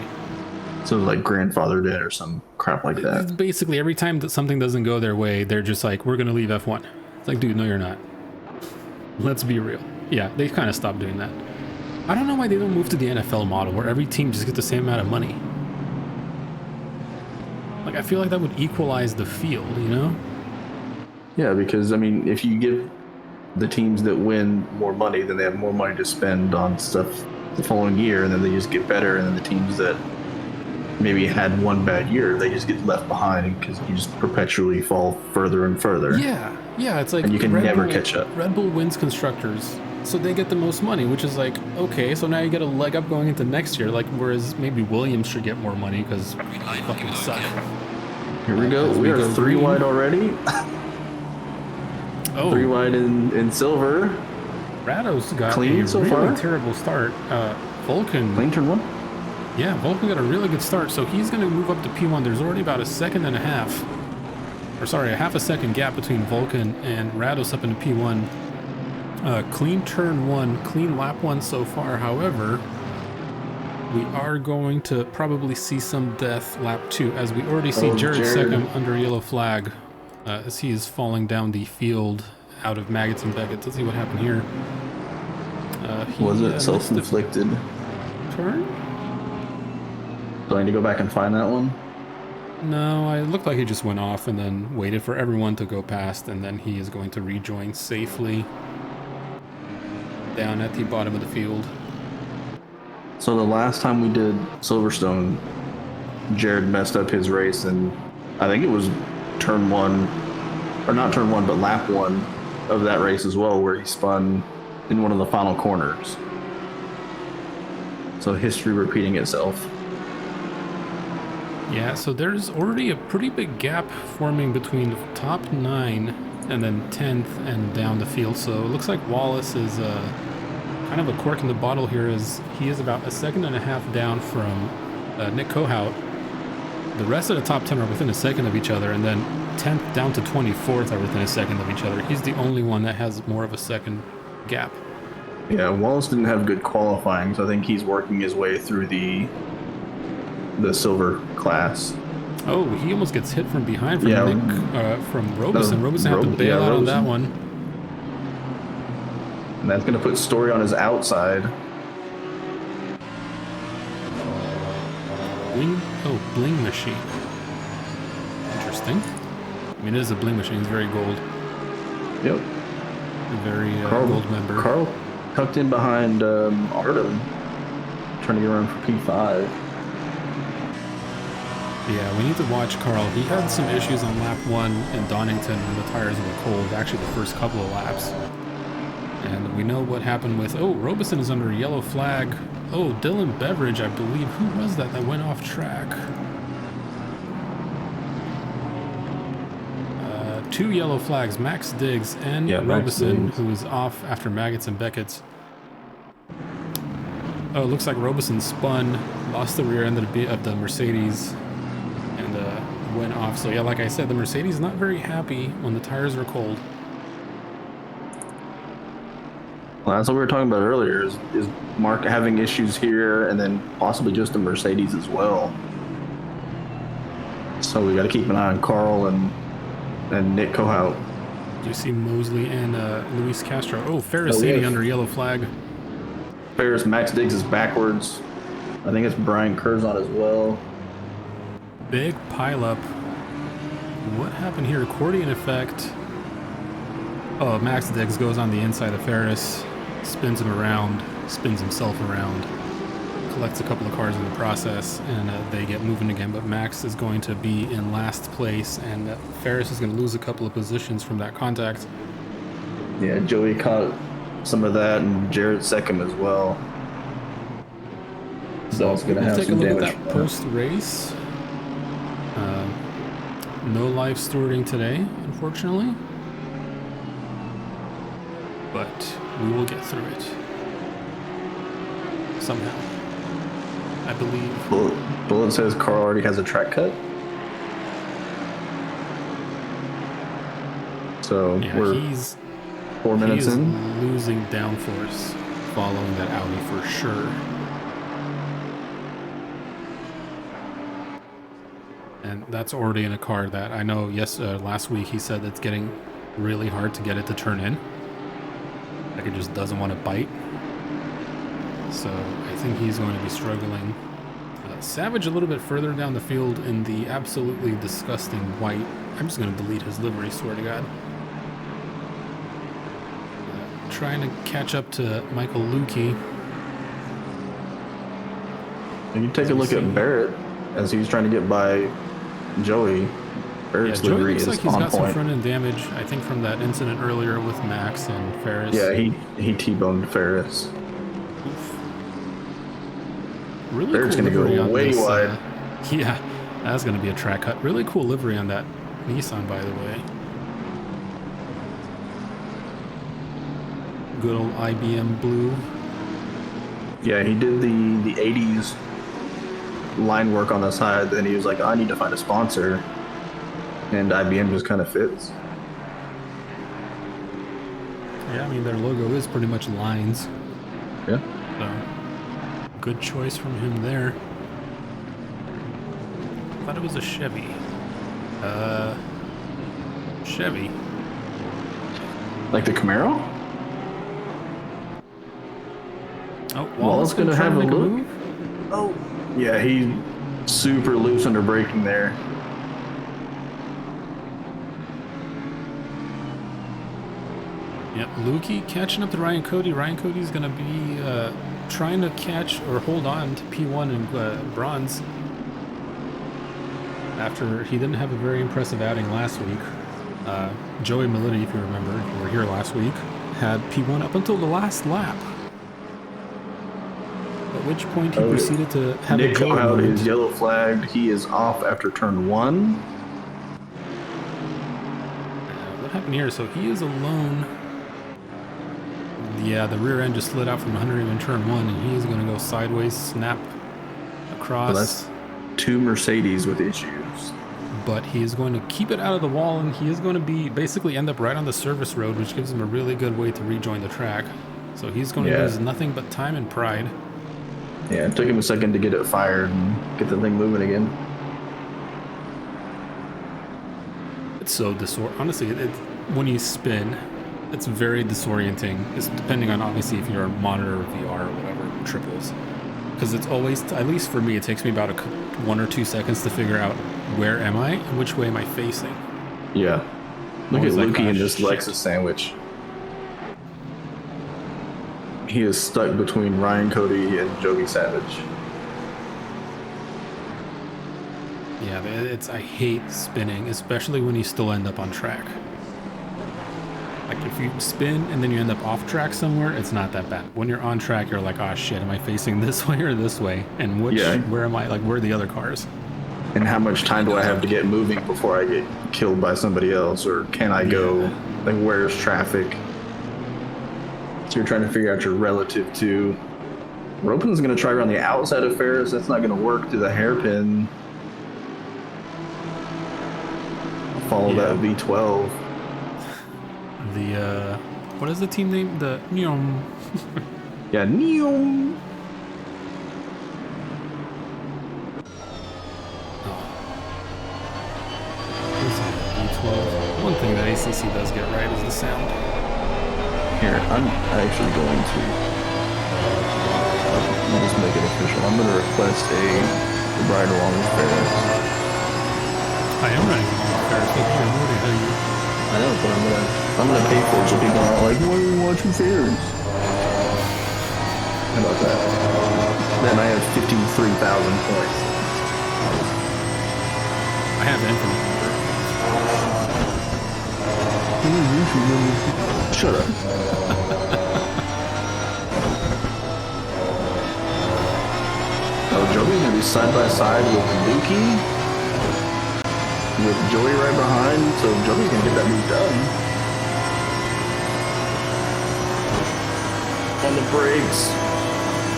So like grandfathered in or some crap like that. It's basically, every time that something doesn't go their way, they're just like, we're going to leave F1. It's like, dude, no, you're not. Let's be real. Yeah, they kind of stopped doing that. I don't know why they don't move to the NFL model, where every team just gets the same amount of money. Like, I feel like that would equalize the field, Yeah, because, I mean, if you give the teams that win more money, then they have more money to spend on stuff the following year, and then they just get better, and then the teams that maybe had one bad year, they just get left behind because you just perpetually fall further and further. Yeah, it's like, and you can never catch up. Red Bull wins Constructors, so they get the most money, which is like, okay, so now you get a leg up going into next year, like, whereas maybe Williams should get more money because they fucking suck. Here we go. We are 3 wide already. Oh, 3 wide in silver. Rado's got clean a so really far. Terrible start. Vulcan. Clean turn 1. Yeah, Vulcan got a really good start, so he's going to move up to P1. There's already about a second and a half, or sorry, a half a second gap between Vulcan and Rados up into P1. Clean turn 1, clean lap 1 so far. However, we are going to probably see some death lap 2, as we already see Jared second under yellow flag, as he is falling down the field out of Maggots and Beckett's. Let's see what happened here. Was it self-inflicted turn? Do I need to go back and find that one? No, it looked like he just went off and then waited for everyone to go past, and then he is going to rejoin safely down at the bottom of the field. So the last time we did Silverstone, Jared messed up his race, and I think it was turn 1, or not turn 1, but lap 1 of that race as well, where he spun in one of the final corners. So history repeating itself. Yeah, so there's already a pretty big gap forming between the top 9 and then 10th and down the field. So it looks like Wallace is kind of a cork in the bottle here, as he is about a second and a half down from Nick Kohout. The rest of the top 10 are within a second of each other, and then 10th down to 24th are within a second of each other. He's the only one that has more of a second gap. Yeah, Wallace didn't have good qualifying, so I think he's working his way through the silver class. Oh, he almost gets hit from behind from Nick, from Robeson. Robeson had to bail out on that one. And that's going to put Story on his outside. Bling machine. Interesting. I mean, it is a bling machine. It's very gold. Yep. Very gold member. Carl tucked in behind Artem, trying to get around for P5. Yeah, we need to watch Carl. He had some issues on lap 1 in Donington when the tires were cold, actually the first couple of laps. And we know what happened with, Robeson is under a yellow flag. Oh, Dylan Beveridge, I believe. Who was that went off track? 2 yellow flags, Max Diggs and Robeson, who was off after Maggots and Beckett's. Oh, it looks like Robeson spun, lost the rear end of the Mercedes, and went off. So yeah, like I said, the Mercedes is not very happy when the tires are cold. Well, that's what we were talking about earlier, is Mark having issues here and then possibly just the Mercedes as well. So we got to keep an eye on Carl and Nick Kohout. You see Mosley and Luis Castro. Oh, Ferracini under yellow flag. Ferris, Max Diggs is backwards. I think it's Brian Curzon as well. Big pileup. What happened here? Accordion effect. Oh, Max Diggs goes on the inside of Ferris, spins him around, spins himself around, collects a couple of cars in the process, and they get moving again. But Max is going to be in last place, and Ferris is going to lose a couple of positions from that contact. Yeah, Joey caught some of that, and Jarrett second as well. So it's going to have some damage. We'll take a look at that post-race. No live stewarding today, unfortunately. But we will get through it. Somehow. I believe. Bullet says Carl already has a track cut. So yeah, he's 4 minutes in. Losing downforce following that Audi for sure. And that's already in a car that I know, last week he said it's getting really hard to get it to turn in. Like it just doesn't want to bite. So I think he's going to be struggling. Savage a little bit further down the field in the absolutely disgusting white. I'm just going to delete his livery, swear to God. Trying to catch up to Michael Lukey. You take a look at Barrett as he's trying to get by Joey. Barrett's Joey livery looks is like he's on got point. some front end damage, I think, from that incident earlier with Max and Ferris. Yeah, he T-boned Ferris. Oof. Really Barrett's cool going to go way wide. Yeah, that's going to be a track cut. Really cool livery on that Nissan, by the way. Good old IBM blue. Yeah, he did the 80s line work on the side, then he was like, I need to find a sponsor. And IBM just kind of fits. Yeah, I mean, their logo is pretty much lines. Yeah. So, good choice from him there. Thought it was a Chevy. Chevy. Like the Camaro? Oh, Wallace gonna have a look. Move? Oh, yeah, he's super loose under braking there. Yep, Lukey catching up to Ryan Cody. Ryan Cody's going to be trying to catch or hold on to P1 and bronze after he didn't have a very impressive outing last week. Joey Melody, if you remember, if you were here last week, had P1 up until the last lap. At which point he proceeded to have Nick a Joey out moment. is yellow flagged. He is off after turn 1. What happened here? So he is alone. Yeah, the rear end just slid out from 100 in turn 1, and he is going to go sideways, snap across. Well, that's 2 Mercedes with issues. But he is going to keep it out of the wall, and he is going to be basically end up right on the service road, which gives him a really good way to rejoin the track. So he's going to lose nothing but time and pride. Yeah, it took him a second to get it fired and get the thing moving again. It's so disorganized. Honestly, when you spin, it's very disorienting. It's depending on obviously if you're a monitor or VR or whatever triples, because it's always, at least for me, it takes me about 1 or 2 seconds to figure out where am I and which way am I facing. Yeah. Look at Always like, Lukey "Ah, in this shit." Lexus sandwich. He is stuck between Ryan Cody and Joey Savage. Yeah, I hate spinning, especially when you still end up on track. Like if you spin and then you end up off track somewhere, it's not that bad. When you're on track, you're like, oh shit, am I facing this way or this way? And where am I? Like, where are the other cars? And how much time do I have to get moving before I get killed by somebody else? Or can I go, like, where's traffic? So you're trying to figure out your relative to. Ropen's going to try around the outside of Ferris. That's not going to work to the hairpin. Follow that V12. The, what is the team name? The Neom. Yeah, Neom. One thing that ACC does get right is the sound. Here, I'm actually going to. I'll just make it official. I'm going to request a ride along with Ferris. I am riding along with Ferris. I know, but I'm gonna pay for it so people aren't like, why are you watching Ferris? How about that? Then I have 53,000 points. I have infinite number. Shut up. Oh, Joey's gonna be side by side with Lukey. With Joey right behind, so Joey's gonna get that move done. On the brakes.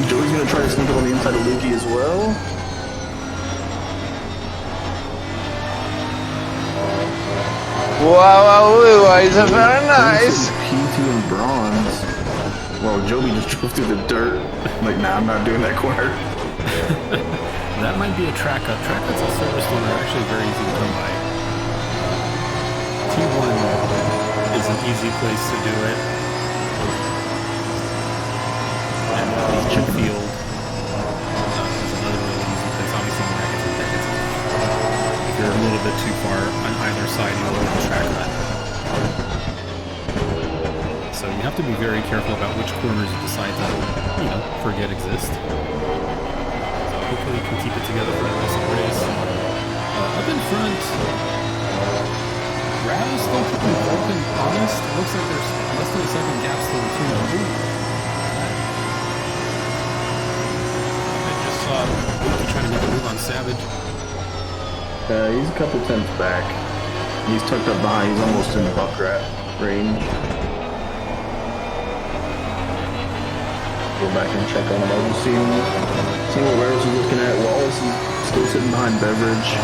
Joey's gonna try to sneak up on the inside of Lukey as well. Wow, is very nice. P2 and bronze. Well, Joey just drove through the dirt. Like, nah, I'm not doing that corner. That might be a track cut. Track cuts at Silverstone are actually very easy to come by. T1 is an easy place to do it. And the infield is another really easy place. Obviously, brackets and tickets. If you're a little bit too far on either side, you will get a track cut. So you have to be very careful about which corners you decide to, forget exist. Hopefully you can keep it together for the rest of the race. Up in front, Brad is still keeping Vulcan honest. It looks like there's less than a second gap still between them. I just saw Vulcan trying to make a move on Savage. He's a couple tenths back. He's tucked up behind. He's almost in the buck rat range. Go back and check on him. I was seeing what Wallace is looking at. Wallace is still sitting behind Beverage.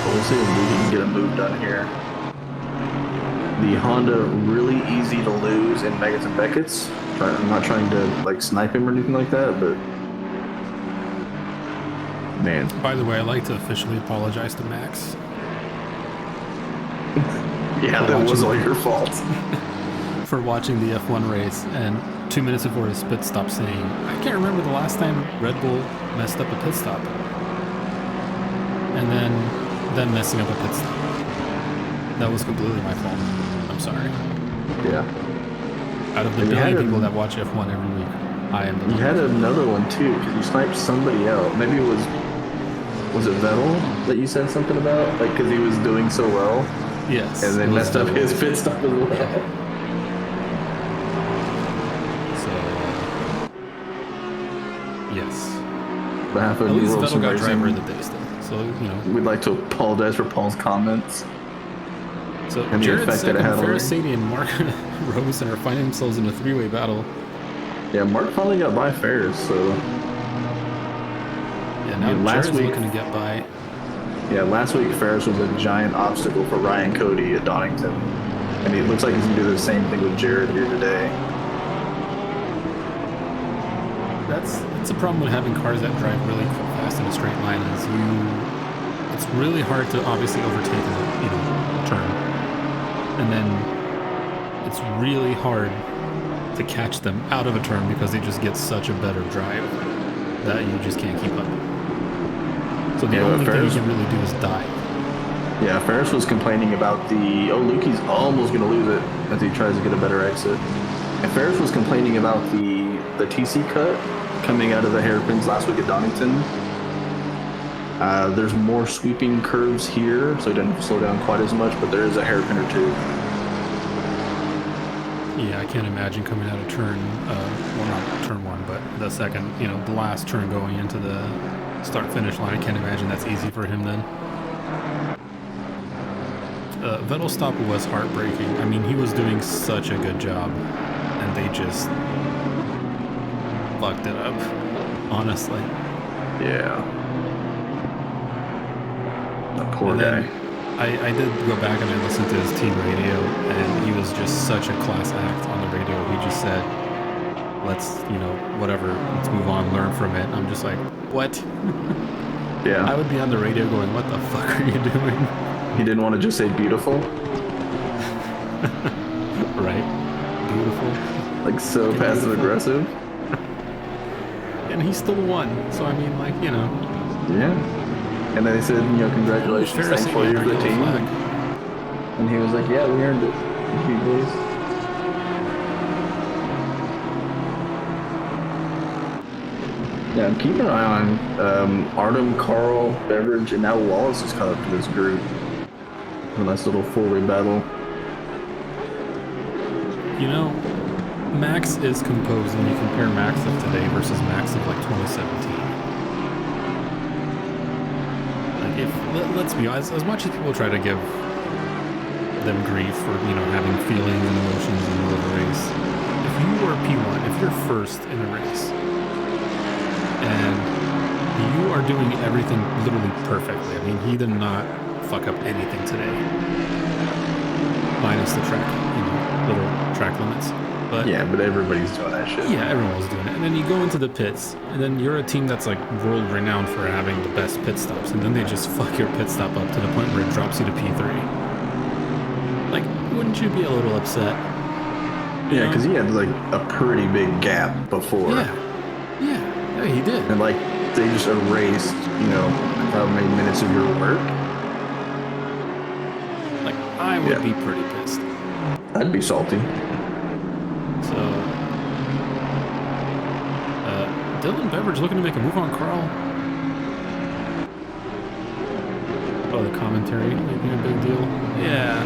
But we'll see if we can get a move done here. The Honda really easy to lose in Meggetts and Beckett's. I'm not trying to like snipe him or anything like that, but man. By the way, I'd like to officially apologize to Max. Yeah, that was all your fault. For watching the F1 race and 2 minutes before his pit stop saying, I can't remember the last time Red Bull messed up a pit stop. And then messing up a pit stop. That was completely my fault. I'm sorry. Yeah. Out of the billion people that watch F1 every week, I am the one. You had another one too, because you sniped somebody else. Maybe it was it Vettel that you said something about? Like, because he was doing so well? Yes. And then messed up his pit stop as well. Yes. On behalf of At least Wilson Vettel got Racing, driver of the day still. So, we'd like to apologize for Paul's comments. So and the Jared effect that it second, had on Ferris him. Sadie, and Mark Rosen are finding themselves in a three-way battle. Yeah, Mark finally got by Ferris, so... Yeah, now last Jared's week, looking to get by. Yeah, last week Ferris was a giant obstacle for Ryan Cody at Donington. And it looks like he's going to do the same thing with Jared here today. That's a problem with having cars that drive really fast in a straight line is it's really hard to obviously overtake turn. And then it's really hard to catch them out of a turn because they just get such a better drive that you just can't keep up. So the only thing you can really do is dive. Yeah, Ferris was complaining about Lukey's almost going to lose it as he tries to get a better exit. And Ferris was complaining about the TC cut coming out of the hairpins last week at Donington. There's more sweeping curves here, so he didn't slow down quite as much, but there is a hairpin or two. Yeah, I can't imagine coming out of turn, well, not turn one, but the second, the last turn going into the start-finish line. I can't imagine that's easy for him then. Vettel's stop was heartbreaking. I mean, he was doing such a good job, and they just fucked it up, honestly. Yeah. The poor guy. I did go back and I listened to his team radio, and he was just such a class act on the radio. He just said, let's, whatever, let's move on, learn from it. I'm just like, what? Yeah. I would be on the radio going, what the fuck are you doing? He didn't want to just say beautiful. Right? Beautiful. Like so passive aggressive. And he still won. So, I mean, like, Yeah. And then they said, congratulations, thanks for you for the team. And he was like, yeah, we earned it. Thank you, boys. Yeah, I'm keeping an eye on Artem, Carl, Beveridge, and now Wallace is caught up to this group. A nice little four-way battle. Max is composed when you compare Max of today versus Max of like 2017. Let's be honest, as much as people try to give them grief for, having feelings and emotions in the middle of a race, if you were P1, if you're first in a race, and you are doing everything literally perfectly, I mean, he did not fuck up anything today, minus the track, little track limits. But yeah, but everybody's doing that shit. Yeah, everyone was doing it. And then you go into the pits, and then you're a team that's like world renowned for having the best pit stops, and then they just fuck your pit stop up to the point where it drops you to P3. Like, wouldn't you be a little upset? Yeah, because he had like a pretty big gap before. Yeah, he did. And like they just erased, how many minutes of your work. Like, I would be pretty pissed. I'd be salty. So, Dylan Beveridge looking to make a move on Carl. Oh, the commentary making a big deal. Yeah,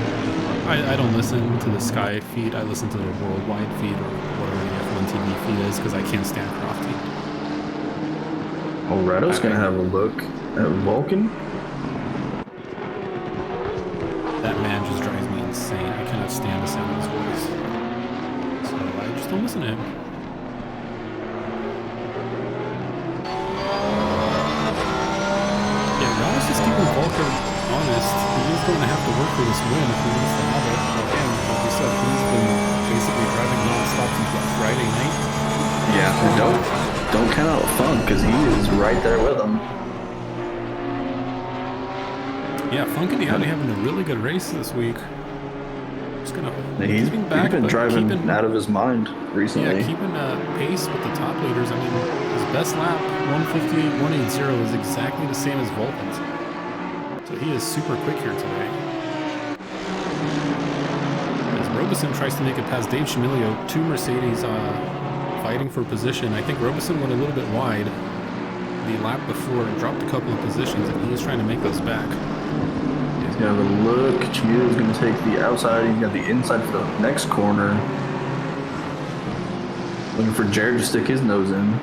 I don't listen to the Sky feed. I listen to the worldwide feed or whatever the F1 TV feed is because I can't stand Crofty. Oh, Rado's gonna have a look at Vulcan. That man just drives me insane. I cannot stand the sound of his voice. So I just don't listen to him. Yeah, Ross is keeping Volker honest. He is going to have to work for this win if he wants to have it. Again, like you said, he's been basically driving non-stop since Friday night. Yeah, don't count out Funk because he is right there with him. Yeah, Funk and the Audi having a really good race this week. Just gonna He's been driving out of his mind recently. Yeah, keeping pace with the top leaders. I mean, his best lap, 1:58.180, is exactly the same as Vulcan's. So he is super quick here today. As Robeson tries to make it past Dave Chamilio, two Mercedes fighting for position. I think Robeson went a little bit wide the lap before and dropped a couple of positions, and he is trying to make those back. He's gonna have a look. Chamilio's gonna take the outside. He's got the inside for the next corner. Looking for Jared to stick his nose in.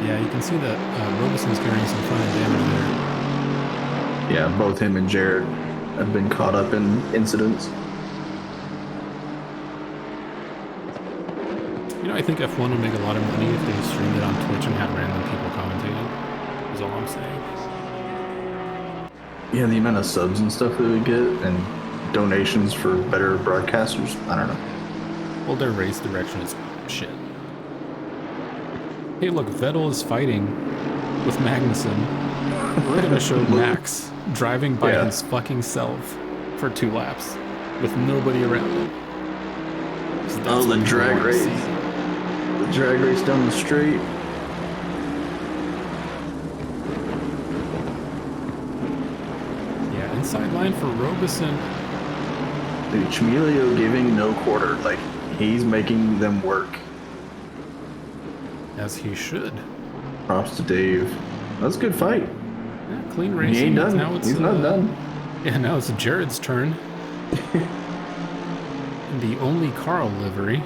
Yeah, you can see that Robeson's carrying some front end damage there. Yeah, both him and Jared have been caught up in incidents. I think F1 would make a lot of money if they streamed it on Twitch and had random people commentating, is all I'm saying. Yeah, the amount of subs and stuff that we get and donations for better broadcasters, I don't know. Well, their race direction is shit. Hey, look, Vettel is fighting with Magnussen We're gonna show Max driving by Yeah. his fucking self for 2 laps with nobody around him. So that's Oh, what the we drag wanna race. see. The drag race down the street. Yeah, inside line for Robeson. Dude, Chmilio giving no quarter. Like, he's making them work. As he should. Props to Dave. That's a good fight. Yeah, clean racing. He ain't done. Now it's, He's not done. Yeah, now it's Jared's turn. In the only Carl livery.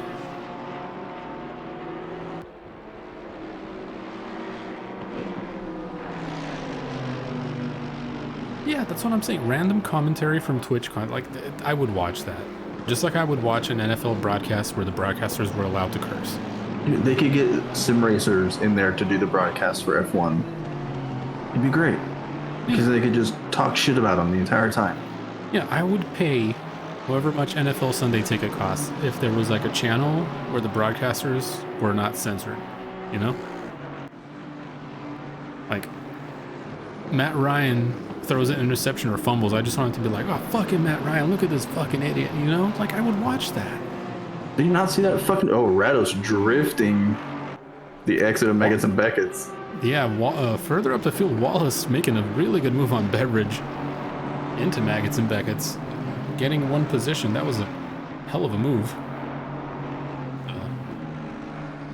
Yeah, that's what I'm saying. Random commentary from Twitch. I would watch that. Just like I would watch an NFL broadcast where the broadcasters were allowed to curse. Dude, they could get sim racers in there to do the broadcast for F1. It'd be great. Because they could just talk shit about them the entire time. Yeah, I would pay however much NFL Sunday ticket costs if there was like a channel where the broadcasters were not censored, you know? Like, Matt Ryan throws an interception or fumbles, I just want it to be like, oh, fucking Matt Ryan, look at this fucking idiot, you know? Like, I would watch that. Did you not see that fucking... Oh, Rados drifting the exit of Meggetts and Beckett's. Yeah, further up the field, Wallace making a really good move on Beveridge into Maggots and Beckett's. Getting one position, that was a hell of a move.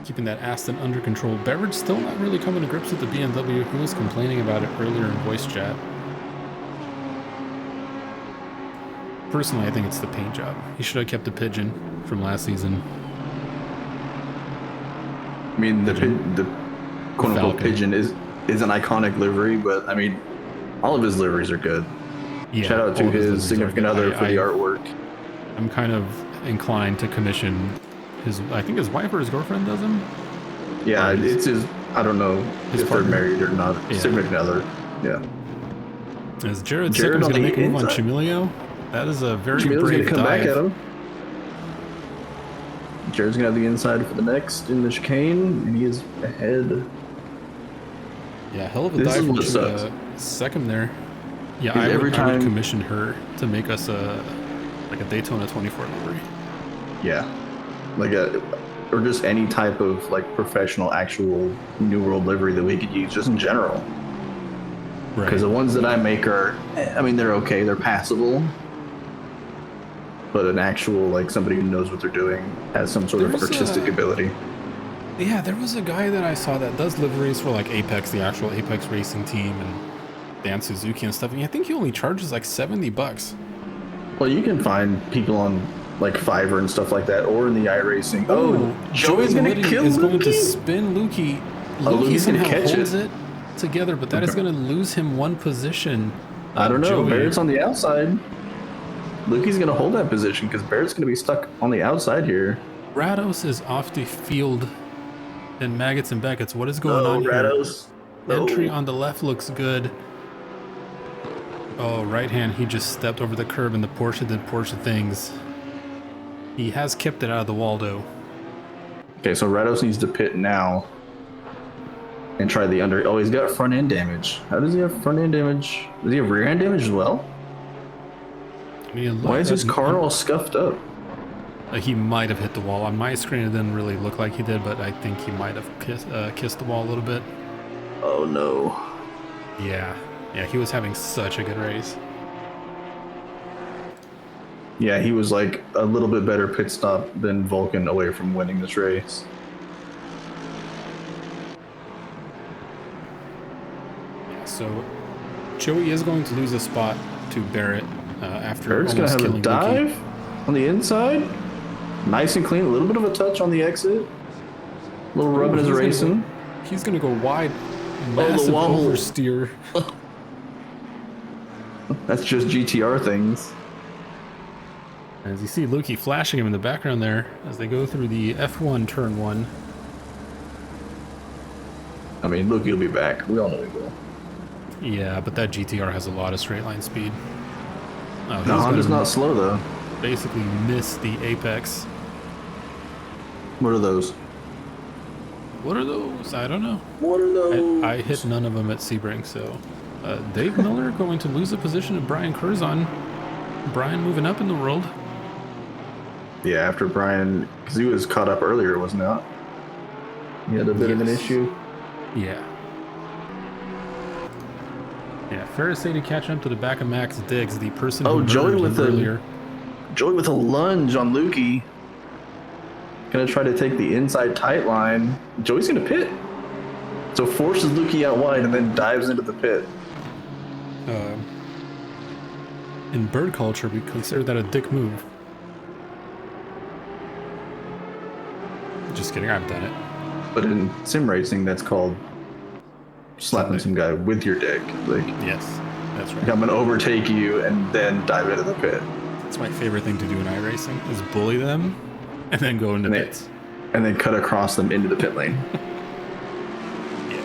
Keeping that Aston under control. Beveridge still not really coming to grips with the BMW. He was complaining about it earlier in voice chat. Personally, I think it's the paint job. He should have kept the pigeon from last season. I mean, the quote-unquote Falcon. pigeon is an iconic livery, but, I mean, all of his liveries are good. Yeah, Shout out to all of his liveries are significant good. other for the artwork. I'm kind of inclined to commission his, I think his wife or his girlfriend does him. Yeah, Or his- it's his... I don't know his if partner. they're married or not. Yeah. Significant other. Yeah. As Jared Jared Sickham's on going to the make a move on inside. Chimilio. That is a very Jamil's brave gonna come dive. back at him. Jared's gonna have the inside for the next in the chicane, and he is ahead. Yeah, hell of a This dive is from what sucks. Second there. Yeah, Because I every would time- commission her to make us a Daytona 24 livery. Yeah, like or just any type of like professional, actual New World livery that we could use, just in general. Right. Because the ones that I make are, I mean, they're okay, they're passable. But an actual, like, somebody who knows what they're doing, has some sort of There's artistic ability. Yeah, there was a guy that I saw that does liveries for like Apex, the actual Apex racing team, and Dan Suzuki and stuff. And I think he only charges like $70. Well, you can find people on like Fiverr and stuff like that, or in the iRacing. Oh, Joey's gonna Liddy kill is going to Lukey? spin Lukey. Oh, Lukey Lukey's gonna somehow catch holds it. it together, but that is Okay. going to lose him one position. I don't know. Joey. Barrett's on the outside. Lukey's gonna hold that position because Barrett's gonna be stuck on the outside here. Rados is off the field, and Maggots and Beckett's. What is going on here? Rados. Entry on the left looks good. Oh, right hand, he just stepped over the curb and the Porsche did Porsche things. He has kept it out of the Waldo. Okay, so Rados needs to pit now and try the under. Oh, he's got front end damage. How does he have front end damage? Does he have rear end damage as well? I mean, Why is his car all scuffed up? He might have hit the wall. On my screen, it didn't really look like he did, but I think he might have kissed the wall a little bit. Oh no. Yeah, he was having such a good race. Yeah, he was like a little bit better pit stop than Vulcan away from winning this race. Yeah, so Joey is going to lose a spot to Barrett after Barrett's gonna almost have a killing dive Lukey. on the inside. Nice and clean. A little bit of a touch on the exit. A little rubbing his racing. He's gonna go wide. the Massive wobble. oversteer. That's just GTR things. As you see Lukey flashing him in the background there as they go through the F1 turn 1. I mean, Lukey will be back. We all know he will. Yeah, but that GTR has a lot of straight line speed. Oh, No, Honda's not slow though. basically miss the apex. What are those? What are those? I don't know. What are those? I hit none of them at Sebring, so Dave Miller going to lose a position to Brian Curzon. Brian moving up in the world. Yeah, after Brian, because he was caught up earlier, wasn't it? He had a bit of an issue. Yeah. Yeah, Ferrisady catching up to the back of Max Diggs, the person who Joey with earlier. Joey with a lunge on Lukey. Gonna try to take the inside tight line. Joey's gonna pit. So forces Lukey out wide and then dives into the pit. In bird culture, we consider that a dick move. Just kidding, I've done it. But in sim racing, that's called slapping some guy with your dick. Like, yes, that's right. like I'm gonna overtake you and then dive into the pit. That's my favorite thing to do in iRacing, is bully them and then go into pits. And then cut across them into the pit lane. Yeah.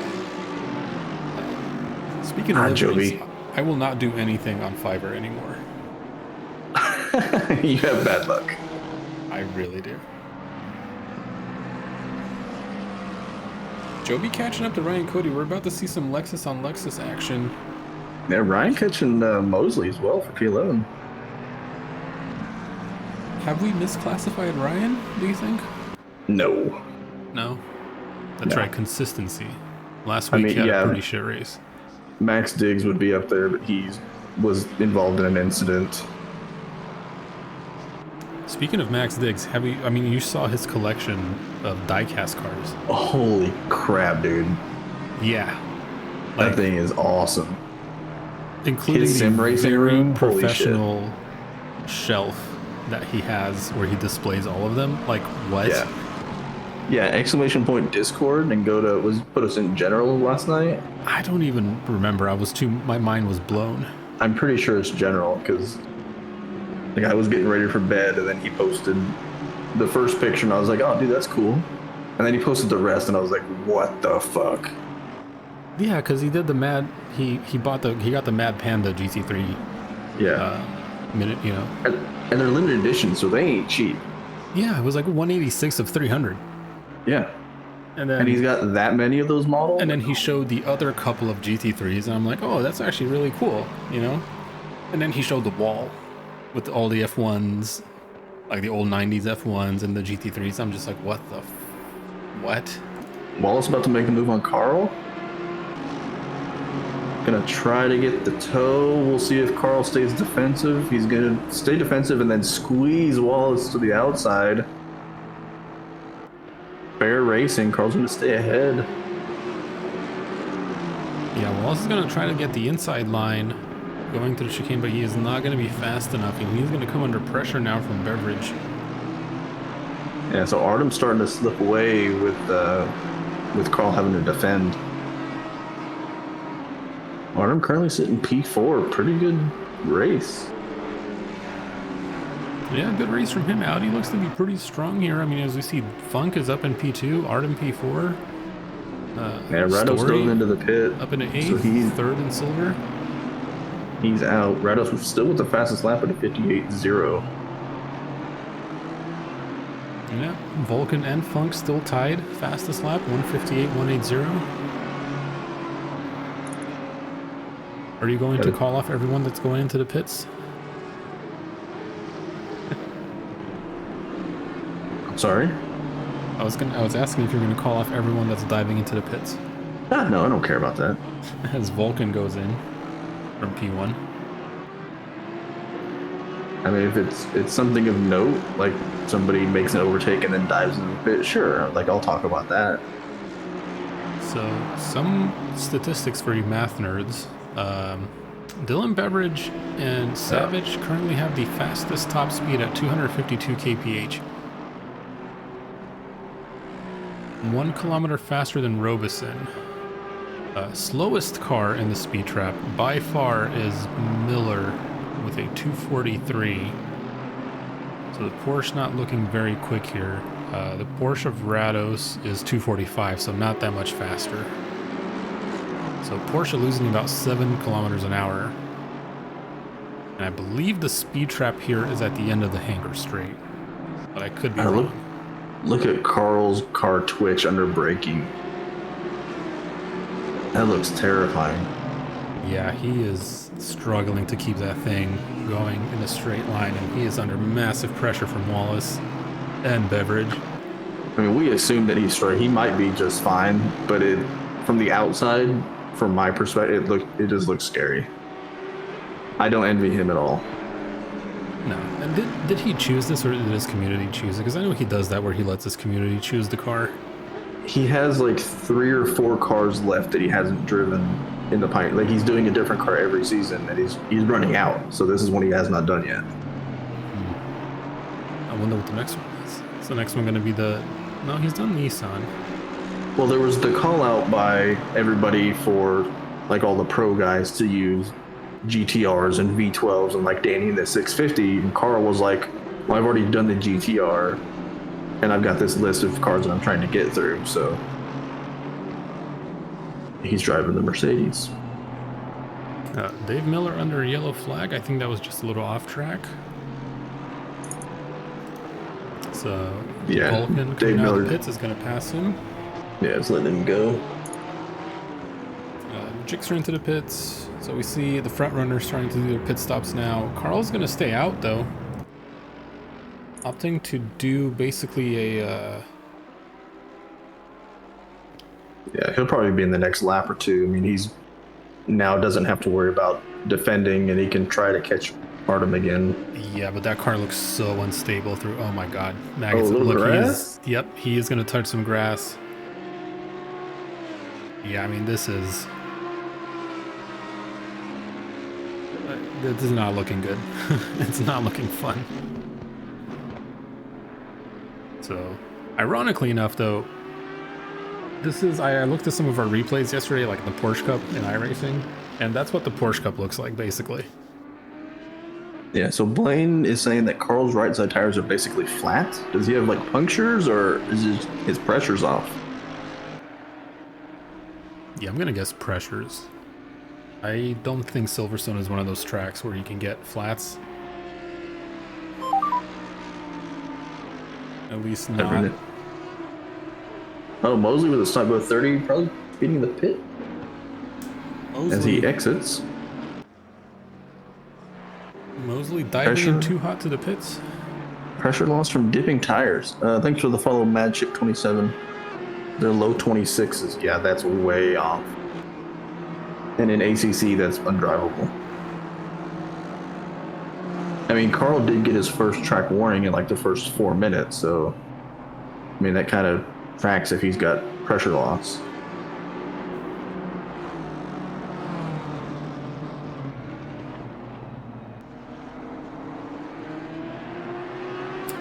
Speaking of Joey. I will not do anything on Fiverr anymore. You have bad luck. I really do. Joby catching up to Ryan Cody. We're about to see some Lexus on Lexus action. Yeah, Ryan catching Mosley as well for P11. Have we misclassified Ryan, do you think? No. No? That's No. right, consistency. Last week he had a pretty shit race. Max Diggs would be up there, but he was involved in an incident. Speaking of Max Diggs, you saw his collection of diecast cars. Holy crap, dude. Yeah. That thing is awesome. Including his sim racing very room, holy professional shelf that he has where he displays all of them. Like, what? Yeah, exclamation point Discord and put us in general last night. I don't even remember. My mind was blown. I'm pretty sure it's general because the guy was getting ready for bed and then he posted the first picture and I was like, oh dude, that's cool. And then he posted the rest and I was like, what the fuck? Yeah, because he did the Mad. He got the Mad Panda GT3. Yeah. Minute, And they're limited edition, so they ain't cheap. Yeah, it was like 186 of 300. Yeah. And he's got that many of those models. And then he showed the other couple of GT3s, and I'm like, oh, that's actually really cool, And then he showed the wall with all the F1s, like the old 90s F1s and the GT3s. I'm just like, what? Wallace about to make a move on Carl. Gonna try to get the toe. We'll see if Carl stays defensive. He's gonna stay defensive and then squeeze Wallace to the outside. Fair racing. Carl's gonna stay ahead. Yeah, Wallace is gonna try to get the inside line going through the chicane, but he is not gonna be fast enough, and he's gonna come under pressure now from Beveridge. Yeah, so Artem's starting to slip away with Carl having to defend. Artem currently sitting P4. Pretty good race. Yeah, good race from him. Audi looks to be pretty strong here. I mean, as we see, Funk is up in P2, Artem P4. Rados dove into the pit. Up into 8th, so he's 3rd in silver. He's out. Rados was still with the fastest lap at a 58.0. Yeah, Vulcan and Funk still tied. Fastest lap, 158.180. Are you going to call off everyone that's going into the pits? Sorry? I was asking if you're going to call off everyone that's diving into the pits. No, I don't care about that. As Vulcan goes in from P1. I mean, if it's something of note, like somebody makes an overtake and then dives in the pit, sure, like I'll talk about that. So, some statistics for you math nerds. Dylan Beveridge and Savage currently have the fastest top speed at 252 kph. 1 kilometer faster than Robeson. Slowest car in the speed trap by far is Miller with a 243. So the Porsche not looking very quick here. The Porsche of Rados is 245, so not that much faster. So Porsche losing about 7 kilometers an hour. And I believe the speed trap here is at the end of the Hangar Straight. But I could be wrong. Look at Carl's car twitch under braking. That looks terrifying. Yeah, he is struggling to keep that thing going in a straight line, and he is under massive pressure from Wallace and Beveridge. I mean, we assume that he's straight. He might be just fine, but from the outside, from my perspective, it just looks scary. I don't envy him at all. No. And did he choose this, or did his community choose it? Because I know he does that where he lets his community choose the car. He has like 3 or 4 cars left that he hasn't driven in the Pint. Like, he's doing a different car every season, and he's running out. So this is one he has not done yet. I wonder what the next one is. Is the next one going to be No, he's done Nissan. Well, there was the call out by everybody for like all the pro guys to use GTRs and V12s and like Danny in the 650, and Carl was like, well, I've already done the GTR and I've got this list of cars that I'm trying to get through, so he's driving the Mercedes. Dave Miller under a yellow flag. I think that was just a little off track. So yeah, Vulcan Dave coming out Miller of the pits is going to pass him. Yeah, it's letting him go. Jixer into the pits. So we see the front runners trying to do their pit stops now. Carl's going to stay out though, opting to do basically a yeah, he'll probably be in the next lap or two. I mean, he's now doesn't have to worry about defending, and he can try to catch Artem again. Yeah, but that car looks so unstable through. Oh my God, A little grass? He is going to touch some grass. Yeah, I mean, this is not looking good. It's not looking fun. So, ironically enough, though, I looked at some of our replays yesterday, like the Porsche Cup in iRacing, and that's what the Porsche Cup looks like, basically. Yeah, so Blaine is saying that Carl's right side tires are basically flat. Does he have like punctures, or is his pressure's off? Yeah, I'm gonna guess pressures. I don't think Silverstone is one of those tracks where you can get flats. At least not. Oh, Mosley with a side bow 30, probably beating the pit as he exits. Mosley diving in too hot to the pits. Pressure loss from dipping tires. Thanks for the follow, Madship27. They're low 26s. Yeah, that's way off. And in ACC, that's undrivable. I mean, Carl did get his first track warning in like the first 4 minutes, so I mean, that kind of tracks if he's got pressure loss.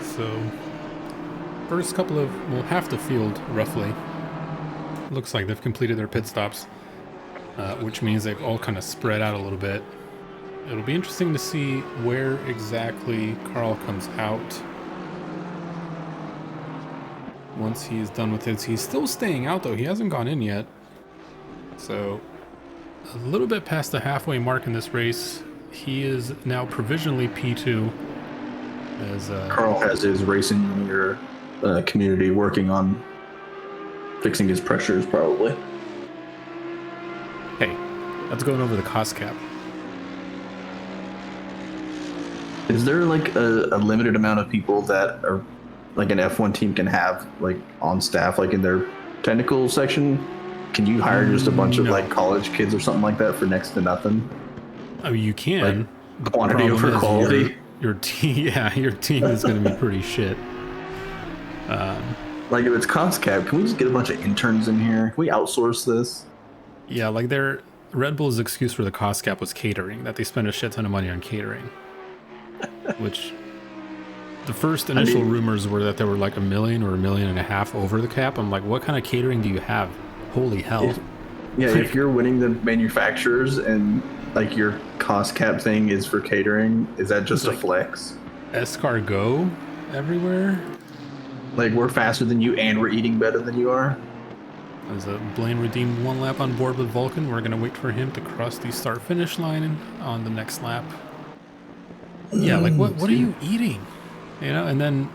So, first couple of, half the field, roughly, looks like they've completed their pit stops, which means they've all kind of spread out a little bit. It'll be interesting to see where exactly Carl comes out once he's done with his. He's still staying out, though. He hasn't gone in yet. So, a little bit past the halfway mark in this race. He is now provisionally P2. As Carl has his racing junior community working on fixing his pressures, probably. Hey, that's going over the cost cap. Is there like a limited amount of people that are like an F1 team can have like on staff, like in their technical section? Can you hire just a bunch of like college kids or something like that for next to nothing? I mean, you can. Like, quantity over quality. Your team, yeah, your team is going to be pretty shit. Like, if it's cost cap, can we just get a bunch of interns in here? Can we outsource this? Yeah, like Red Bull's excuse for the cost cap was catering, that they spend a shit ton of money on catering. Which the first initial rumors were that there were like $1 million or $1.5 million over the cap. I'm like, what kind of catering do you have? Holy hell. If you're winning the manufacturers and like your cost cap thing is for catering, is that just a flex? Escargot everywhere? Like, we're faster than you and we're eating better than you are? As Blaine redeemed 1 lap on board with Vulcan, we're going to wait for him to cross the start-finish line on the next lap. Yeah, like, what are you eating? You know, and then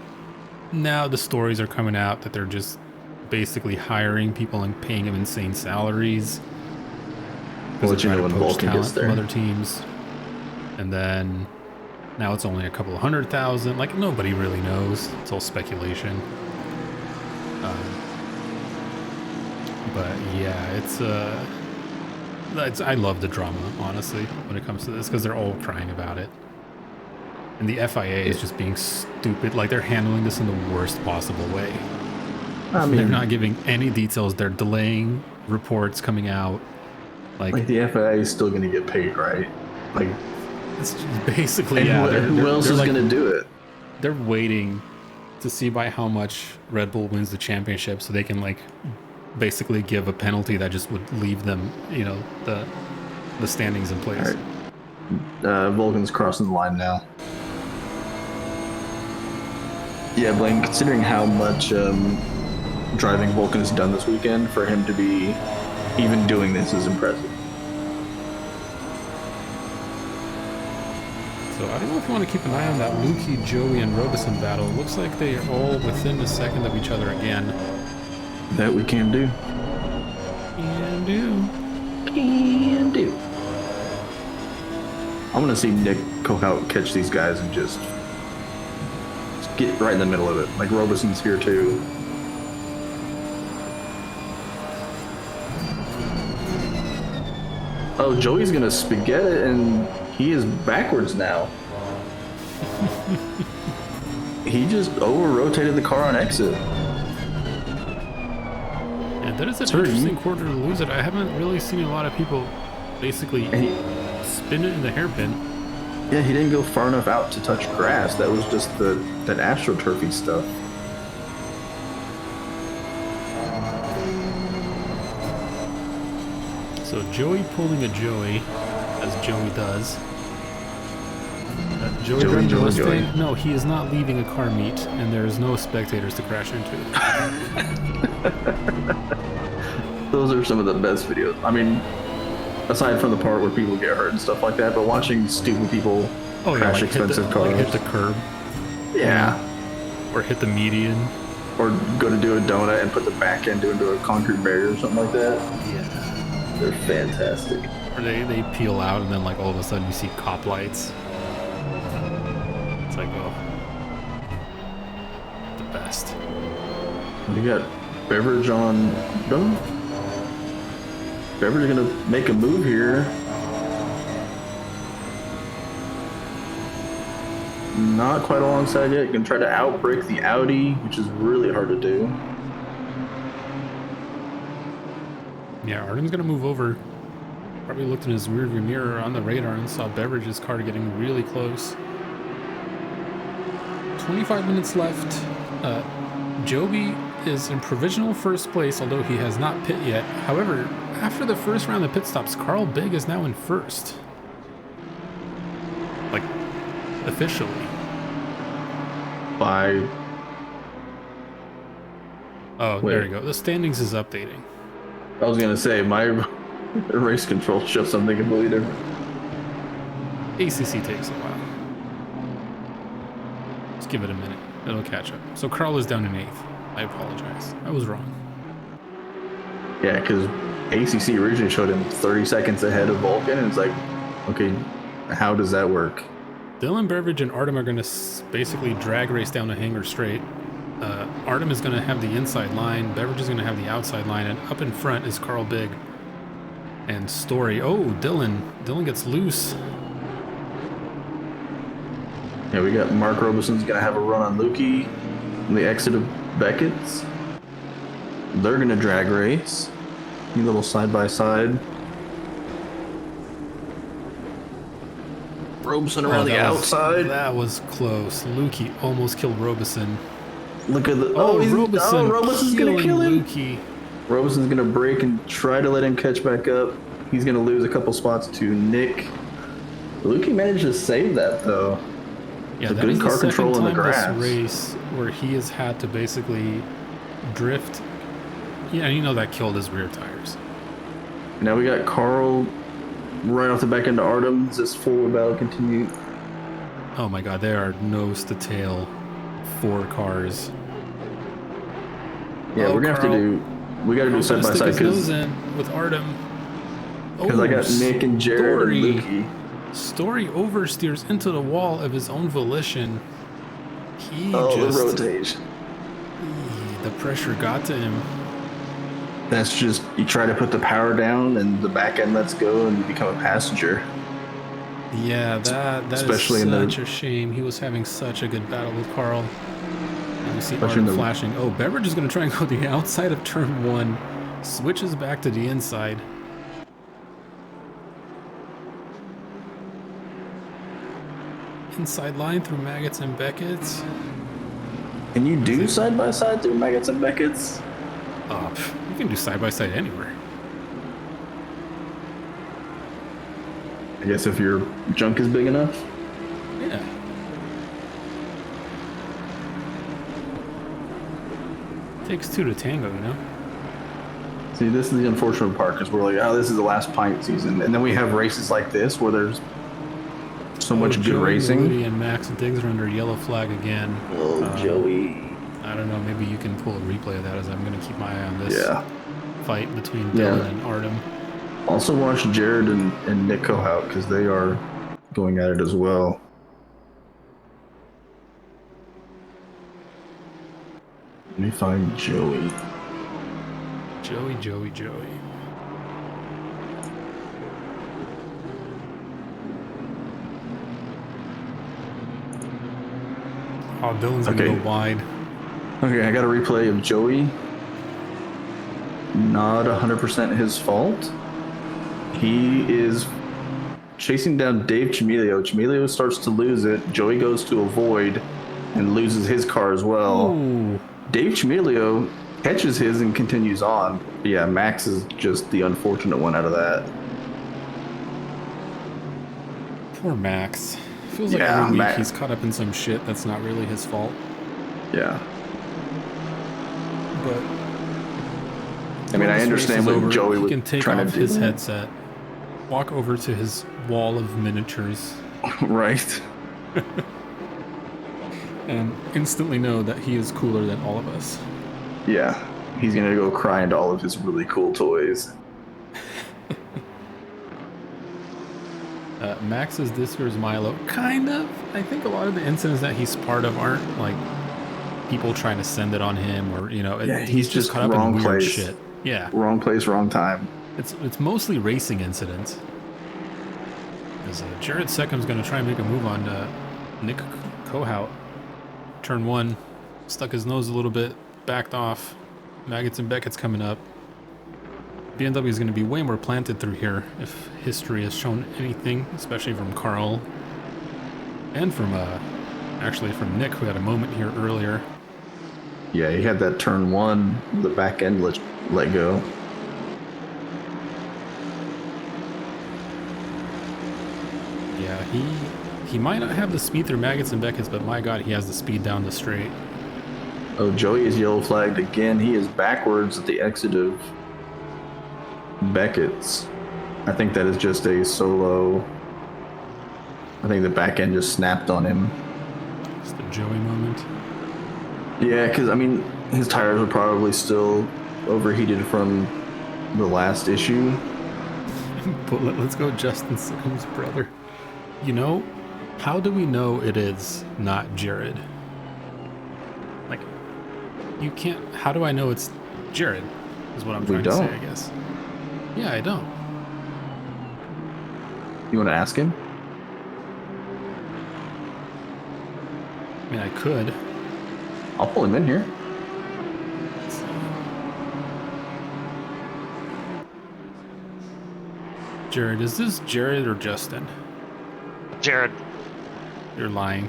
now the stories are coming out that they're just basically hiring people and paying them insane salaries. We'll let you know when Vulcan gets from there. other teams. And then now it's only a couple of 100,000. Like, nobody really knows. It's all speculation. But yeah, I love the drama, honestly, when it comes to this, because they're all crying about it. And the FIA is just being stupid. Like, they're handling this in the worst possible way. I mean, they're not giving any details. They're delaying reports coming out. Like the FIA is still going to get paid, right? Like, it's just basically, and yeah. who else is like, going to do it? They're waiting to see by how much Red Bull wins the championship, so they can like basically give a penalty that just would leave them, you know, the standings in place. Right. Vulcan's crossing the line now. Yeah, Blaine, considering how much driving Vulcan has done this weekend, for him to be even doing this is impressive. So I don't know if you want to keep an eye on that Lukey, Joey, and Robeson battle. It looks like they are all within a second of each other again. That we can do. Can do. Can do. I'm gonna see Nick go out, catch these guys, and just get right in the middle of it. Like Robeson's here too. Oh, Joey's gonna spaghetti it, and he is backwards now. He just over-rotated the car on exit. Yeah, that is an interesting quarter to lose it. I haven't really seen a lot of people basically spin it in the hairpin. Yeah, he didn't go far enough out to touch grass. That was just that AstroTurfy stuff. So Joey pulling a Joey, as Joey does. Joey driving the Mustang? No, he is not leaving a car meet, and there is no spectators to crash into. Those are some of the best videos. I mean, aside from the part where people get hurt and stuff like that, but watching stupid people crash expensive cars. Like hit the curb. Yeah. Or hit the median. Or go to do a donut and put the back end into a concrete barrier or something like that. Yeah. They're fantastic. Or they peel out and then like all of a sudden you see cop lights. It's like, oh. The best. We got Beverage on them. Beverage gonna make a move here. Not quite alongside yet. Gonna try to outbrake the Audi, which is really hard to do. Yeah, Artem's gonna move over. Probably looked in his rearview mirror on the radar and saw Beverage's car getting really close. 25 minutes left. Joby is in provisional first place, although he has not pit yet. However, after the first round of pit stops, Carl Big is now in first. Like, officially. By... Oh, there you go. The standings is updating. I was gonna say, my race control shows something completely different. ACC takes a while. Just give it a minute. It'll catch up. So Carl is down in 8th. I apologize. I was wrong. Yeah, because ACC originally showed him 30 seconds ahead of Vulcan, and it's like, okay, how does that work? Dylan, Beveridge, and Artem are going to basically drag race down a hanger straight. Artem is going to have the inside line. Beveridge is going to have the outside line. And up in front is Carl Big and Story. Oh, Dylan. Dylan gets loose. Yeah, we got Mark Robeson's going to have a run on Lukey on the exit of Beckett's. They're going to drag race. A little side-by-side. Robeson around the outside. That was close. Lukey almost killed Robeson. Look at the... Robeson's going to kill him. Lukey. Robeson's going to break and try to let him catch back up. He's going to lose a couple spots to Nick. Lukey managed to save that, though. Yeah, that is the second time this race where he has had to basically drift. Yeah, and you know that killed his rear tires. Now we got Carl right off the back end of Artem. Does this forward battle continue? Oh my god, there are nose to tail 4 cars Yeah, we're gonna have to do. We got to do side by side because with Artem. I got Nick and Jared and Lukey. Story oversteers into the wall of his own volition. The rotation. The pressure got to him. That's just, you try to put the power down and the back end lets go and you become a passenger. Yeah, that especially is such a shame. He was having such a good battle with Carl. And you see Artem flashing. Oh, Beveridge is going to try and go the outside of turn 1. Switches back to the inside. Inside line through Maggots and Beckett's. Can you do side by side through Maggots and Beckett's? Oh, you can do side by side anywhere. I guess if your junk is big enough. Yeah. Takes two to tango, you know? See, this is the unfortunate part because we're like, oh, this is the last Pint season. And then we have races like this where there's so much good racing. Joey and Max and Diggs are under yellow flag again. Oh, Joey. I don't know, maybe you can pull a replay of that as I'm going to keep my eye on this fight between Dylan and Artem. Also watch Jared and Nick Kohout because they are going at it as well. Let me find Joey. Joey. Oh, Dylan's going to go wide. Okay, I got a replay of Joey. Not 100% his fault. He is chasing down Dave Chimilio. Chimilio starts to lose it. Joey goes to avoid and loses his car as well. Ooh. Dave Chimilio catches his and continues on. But yeah, Max is just the unfortunate one out of that. Poor Max. Feels like every week he's caught up in some shit that's not really his fault. Yeah. But I mean, I understand what Joey was trying to do. He can take off his headset, walk over to his wall of miniatures. Right. And instantly know that he is cooler than all of us. Yeah. He's going to go cry into all of his really cool toys. Max is this year's Milo. Kind of. I think a lot of the incidents that he's part of aren't like people trying to send it on him or, you know, he's just caught up in weird shit. Yeah. Wrong place, wrong time. It's mostly racing incidents. Because Jared Seckham's going to try and make a move on Nick Kohout. Turn 1. Stuck his nose a little bit. Backed off. Maggots and Beckett's coming up. BMW is going to be way more planted through here if history has shown anything, especially from Carl and from actually from Nick, who had a moment here earlier. Yeah, he had that turn 1, the back end let go. Yeah, he might not have the speed through Maggots and Beckett's, but my God, he has the speed down the straight. Oh, Joey is yellow flagged again. He is backwards at the exit of Beckett's. I think that is just a solo. I think the back end just snapped on him. It's the Joey moment. Yeah, because I mean, his tires were probably still overheated from the last issue. But let's go Justin Sickham's brother. You know, how do we know it is not Jared? Like, you can't. How do I know it's Jared? Is what I'm trying to say, I guess. Yeah, I don't. You want to ask him? I mean, I could. I'll pull him in here. Jared, is this Jared or Justin? Jared. You're lying.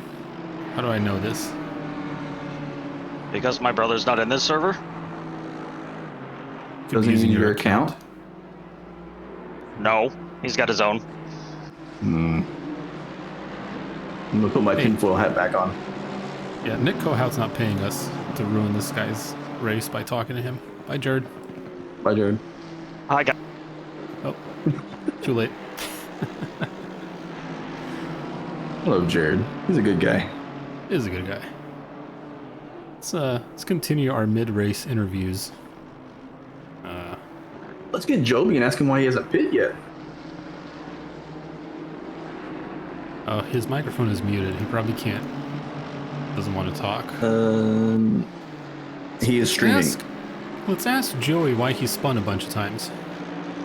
How do I know this? Because my brother's not in this server? Does he use your account? No, he's got his own. I'm gonna put my tinfoil hat back on. Yeah, Nick Kohout's not paying us to ruin this guy's race by talking to him. Bye, Jared. Bye, Jared. Hi, guys. Oh, too late. Hello, Jared. He's a good guy. He is a good guy. Let's continue our mid-race interviews. Let's get Joby and ask him why he hasn't pit yet. His microphone is muted. He probably can't. Doesn't want to talk. He is streaming. Let's ask Joey why he spun a bunch of times.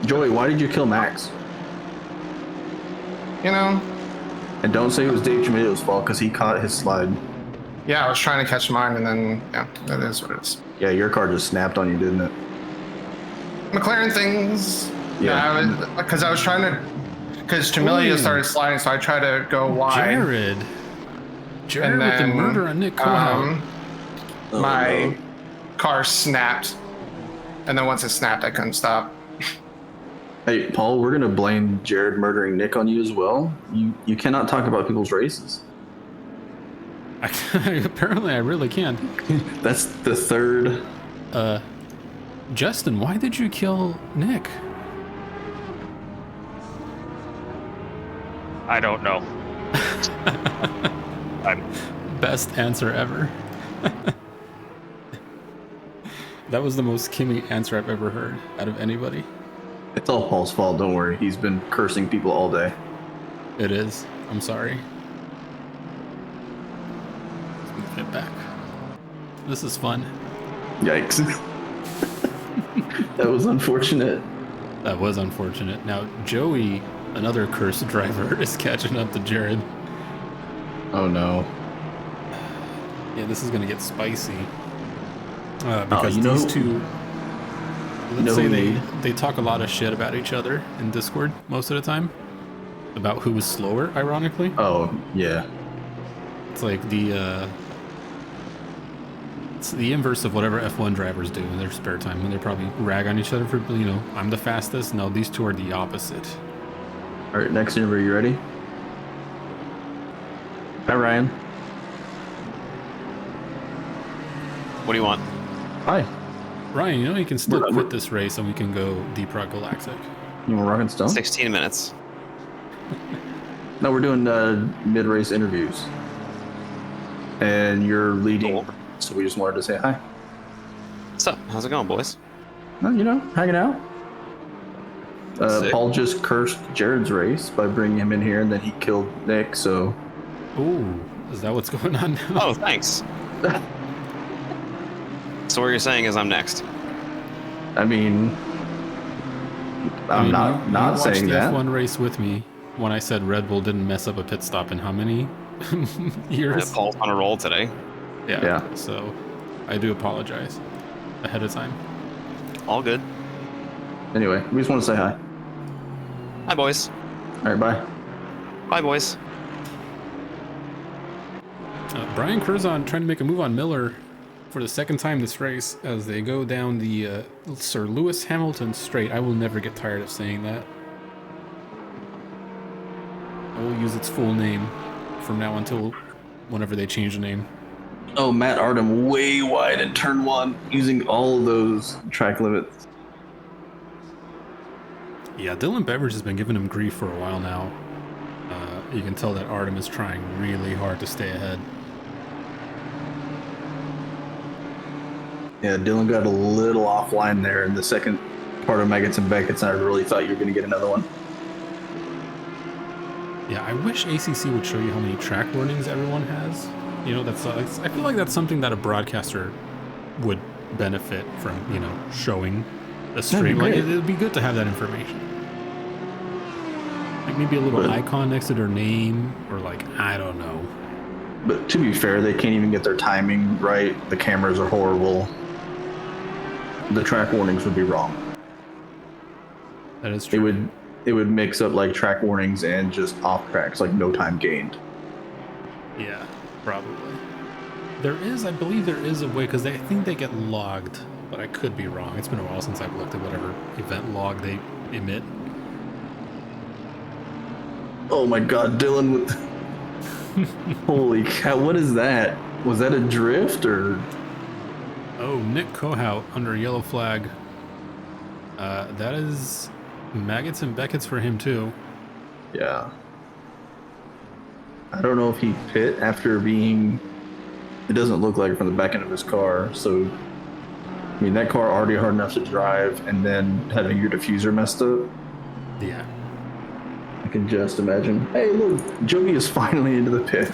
Joey, why did you kill Max? You know, And don't say it was Dave Jamilio's fault because he caught his slide. yeah, I was trying to catch mine, and then, yeah, that is what it is. Yeah, your car just snapped on you, didn't it? McLaren things. Yeah. Because I was trying to, because Jamilio started sliding, so I tried to go wide. Jared And with the then, murder on Nick Cohout. My car snapped, and then once it snapped, I couldn't stop. Hey, Paul, we're gonna blame Jared murdering Nick on you as well. You cannot talk about people's races. Apparently, I really can. That's the third. Justin, why did you kill Nick? I don't know. Best answer ever. That was the most Kimmy answer I've ever heard out of anybody. It's all Paul's fault. Don't worry. He's been cursing people all day. It is. I'm sorry. Let's get back. This is fun. Yikes. That was unfortunate. That was unfortunate. Now, Joey, another cursed driver, is catching up to Jared. Oh no. Yeah, this is going to get spicy. Because you know- these two... Let's know say who they talk a lot of shit about each other in Discord most of the time. About who was slower, ironically. Oh yeah. It's like it's the inverse of whatever F1 drivers do in their spare time when they probably rag on each other for, you know, I'm the fastest. No, these two are the opposite. All right, next interview. You ready? Hi, Ryan. What do you want? Hi. Ryan, you know you can still We're- quit this race and we can go Deep Rock Galactic. You want Rockin' Stone? 16 minutes. No, we're doing mid-race interviews, and you're leading. Cool. So we just wanted to say hi. What's up? How's it going, boys? No, you know, hanging out. Sick. Paul just cursed Jared's race by bringing him in here, and then he killed Nick. So Ooh, is that what's going on now? Oh, thanks. So what you're saying is I'm next. I mean, I'm not you not watched saying the that. F1 race with me when I said Red Bull didn't mess up a pit stop in how many years? Paul's on a roll today. Yeah. So I do apologize ahead of time. All good. Anyway, we just want to say hi. Hi, boys. All right, bye. Bye, boys. Brian Curzon trying to make a move on Miller for the second time this race as they go down the Sir Lewis Hamilton Straight. I will never get tired of saying that. I will use its full name from now until whenever they change the name. Oh, Matt Artem way wide in turn one, using all of those track limits. Yeah, Dylan Beveridge has been giving him grief for a while now. You can tell that Artem is trying really hard to stay ahead. Yeah, Dylan got a little offline there in the second part of Maggots and Beckett's, and I really thought you were going to get another one. Yeah, I wish ACC would show you how many track warnings everyone has. You know, that's I feel like that's something that a broadcaster would benefit from, you know, showing a straight. Like, great. it'd be good to have that information. Like maybe a little icon next to their name, or like, I don't know. But to be fair, they can't even get their timing right. The cameras are horrible. The track warnings would be wrong. That is true. It would mix up like track warnings and just off tracks, like no time gained. Yeah, probably. I believe there is a way, because I think they get logged, but I could be wrong. It's been a while since I've looked at whatever event log they emit. Oh my god, Dylan with holy cow, what is that? Was that a drift or Oh, Nick Cohout under yellow flag. That is Maggots and Beckett's for him too. yeah. I don't know if he pit after being It doesn't look like it from the back end of his car. So, I mean, that car already hard enough to drive, and then having your diffuser messed up. Yeah. I can just imagine. Hey, look, Joby is finally into the pit.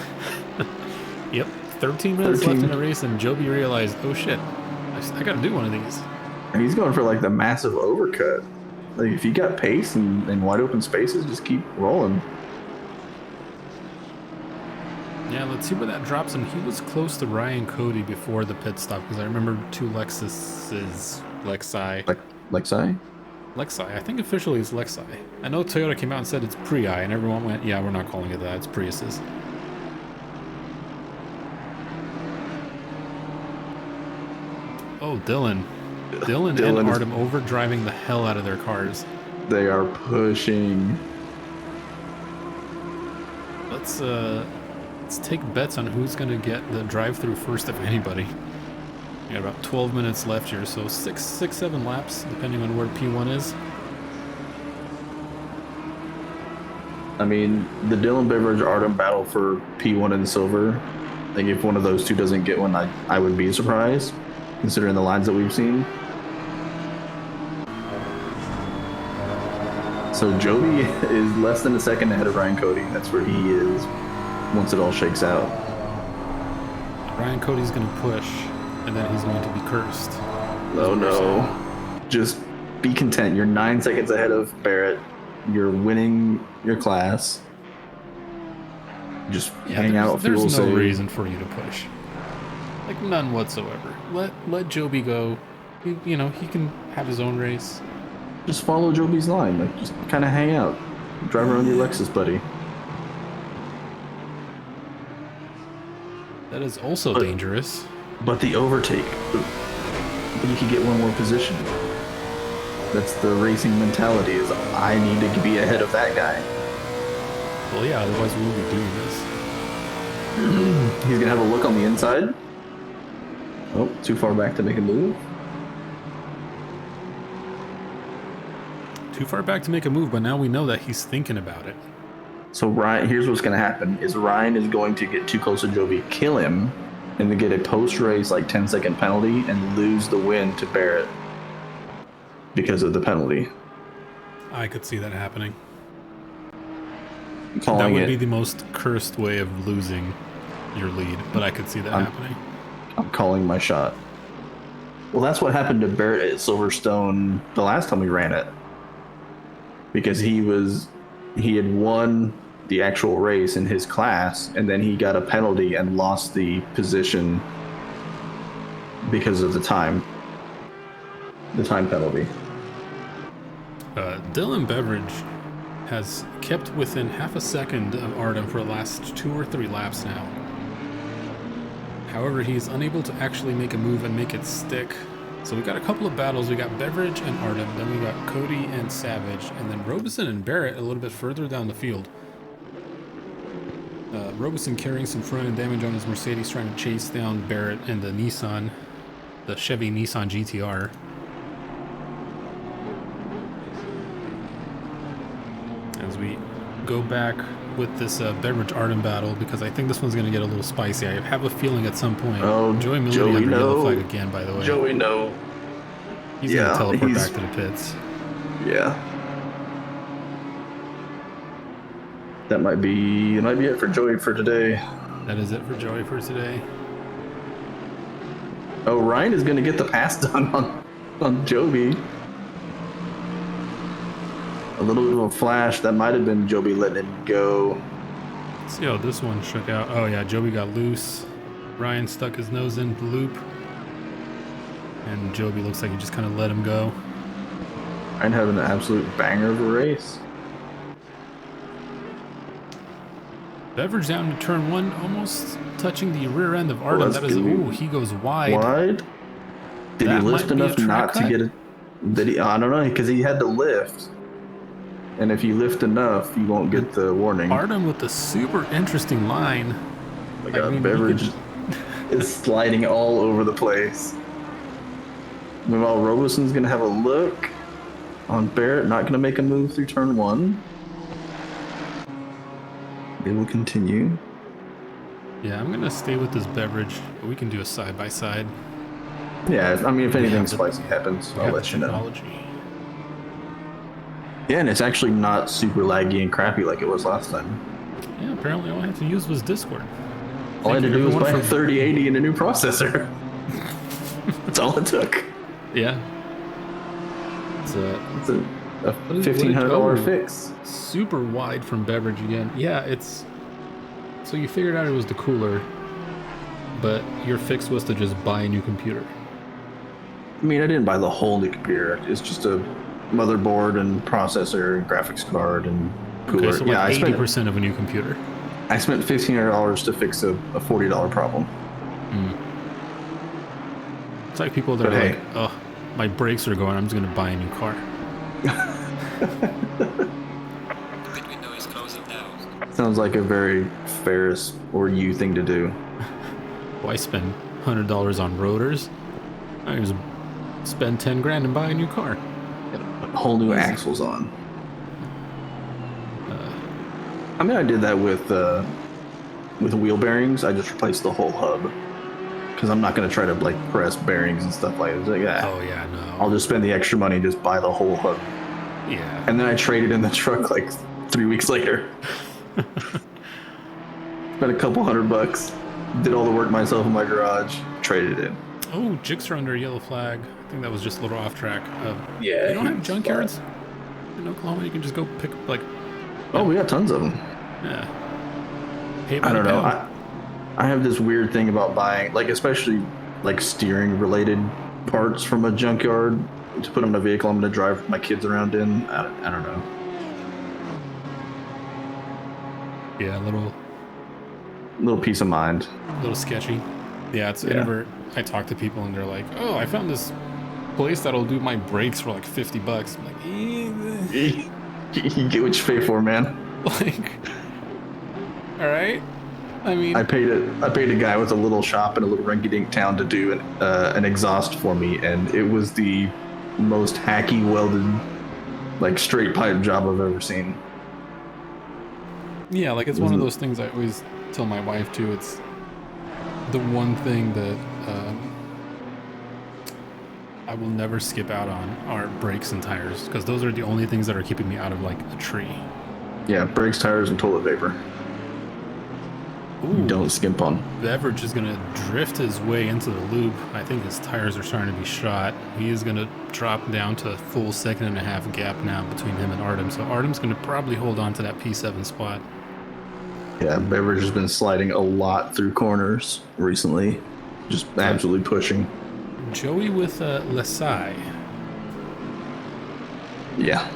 Yep. 13 minutes left in the race, and Joby realized, oh shit, I got to do one of these. And he's going for like the massive overcut. Like if you got pace and wide open spaces, just keep rolling. Yeah, let's see where that drops him. He was close to Ryan Cody before the pit stop because I remember two Lexuses, Lexi? Lexi. I think officially it's Lexi. I know Toyota came out and said it's Prii, and everyone went, yeah, we're not calling it that. It's Priuses. Oh, Dylan and Artem overdriving the hell out of their cars. They are pushing. Let's take bets on who's gonna get the drive-through first, if anybody. We got about 12 minutes left here, so 7 laps, depending on where P1 is. I mean, the Dylan Beveridge Artem battle for P1 and silver. I think if one of those two doesn't get one, I would be surprised, considering the lines that we've seen. So Joby is less than a second ahead of Ryan Cody. That's where he is once it all shakes out. Ryan Cody's going to push, and then he's going to be cursed. Oh no. Just be content. You're 9 seconds ahead of Barrett. You're winning your class. Just hang out, fuel There's no save. reason for you to push. Like, none whatsoever. Let Joby go. He can have his own race. Just follow Joby's line. Like, just kind of hang out. Drive around your Lexus, buddy. That is also dangerous. But the overtake. You could get one more position. That's the racing mentality, is I need to be ahead of that guy. Well, yeah, otherwise we won't be doing this. He's going to have a look on the inside. Oh, too far back to make a move. Too far back to make a move, but now we know that he's thinking about it. So Ryan, here's what's going to happen: is Ryan is going to get too close to Joby, kill him, and then get a post-race like 10-second penalty and lose the win to Barrett because of the penalty. I could see that happening. Calling that would it, be the most cursed way of losing your lead, but I could see that happening. I'm calling my shot. Well, that's what happened to Barrett at Silverstone the last time we ran it. Because he had won the actual race in his class, and then he got a penalty and lost the position because of the time penalty. Dylan Beveridge has kept within half a second of Artem for the last 2 or 3 laps now. However, he's unable to actually make a move and make it stick. So we got a couple of battles. We got Beveridge and Artem, then we got Cody and Savage, and then Robeson and Barrett a little bit further down the field. Robeson carrying some front end damage on his Mercedes, trying to chase down Barrett and the Chevy Nissan GTR. As we go back with this Beveridge Artem battle, because I think this one's going to get a little spicy. I have a feeling at some point. Joey Milley under yellow flag again, by the way. Joey, no. He's going to teleport back to the pits. Yeah. That might be it for Joey for today. That is it for Joey for today. Oh, Ryan is going to get the pass done on Joby. A little bit of a flash. That might have been Joby letting it go. Let's see how this one shook out. Oh yeah, Joby got loose. Ryan stuck his nose in the loop. And Joby looks like he just kind of let him go. Ryan having an absolute banger of a race. Beveridge down to turn 1, almost touching the rear end of Artem. That is, ooh, he goes wide. Wide? Did he lift enough not to get it? I don't know, because he had to lift. And if you lift enough, you won't get the warning. Artem with a super interesting line. Oh my God, Beveridge is sliding all over the place. Meanwhile, Robeson's going to have a look on Barrett, not going to make a move through turn 1. They will continue. Yeah, I'm gonna stay with this beverage. We can do a side by side. Yeah, I mean, if anything have the- spicy happens, We I'll have let the you know. technology. Yeah, and it's actually not super laggy and crappy like it was last time. Yeah, apparently all I had to use was Discord. All I had to do was buy a everyone 3080 and a new processor. That's all it took. Yeah. It's It's a what is- $1,500 oh, fix. super wide from beverage again. Yeah, it's... So you figured out it was the cooler, but your fix was to just buy a new computer. I mean, I didn't buy the whole new computer. It's just a motherboard and processor and graphics card and cooler. Okay, so yeah, like 80% of a new computer. I spent $1,500 to fix a $40 problem. It's like people that But are hey. like, oh, my brakes are going, I'm just going to buy a new car. Sounds like a very Ferris or you thing to do. Why spend $100 on rotors? I just spend 10 grand and buy a new car. Whole new axles on. I mean, I did that with wheel bearings. I just replaced the whole hub because I'm not going to try to like press bearings and stuff like that. Like, yeah, Oh, yeah, no. I'll just spend the extra money and just buy the whole hub. Yeah. And then I traded in the truck like 3 weeks later. Spent a couple $100. Did all the work myself in my garage. Traded it in. Oh, jigs are under a yellow flag. I think that was just a little off track. Yeah. You don't have junkyards in Oklahoma? You can just go pick up, like, Oh, we got tons of them. yeah. Pay by I don't the know. pound. I have this weird thing about buying, like, especially like steering related parts from a junkyard to put them in a vehicle I'm going to drive my kids around in. I don't know. Yeah, a little Little peace of mind. sketchy. Yeah, it's Yeah. whenever I talk to people and they're like, oh, I found this place that'll do my brakes for like $50. I'm like, You get what you pay for, man. like, all right. I mean, I paid a guy with a little shop in a little rinky-dink town to do an exhaust for me, and it was the most hacky welded, like straight pipe job I've ever seen. yeah, like it's one of those things I always tell my wife too. It's the one thing that I will never skip out on are brakes and tires, because those are the only things that are keeping me out of like a tree. Yeah, brakes, tires, and toilet paper. Ooh, Don't skimp on. Beverage is gonna drift his way into the loop. I think his tires are starting to be shot. He is gonna drop down to a full 1.5 second gap now between him and Artem. So Artem's gonna probably hold on to that P7 spot. Yeah, Beverage has been sliding a lot through corners recently. Just absolutely pushing. Joey with Lesai. Yeah.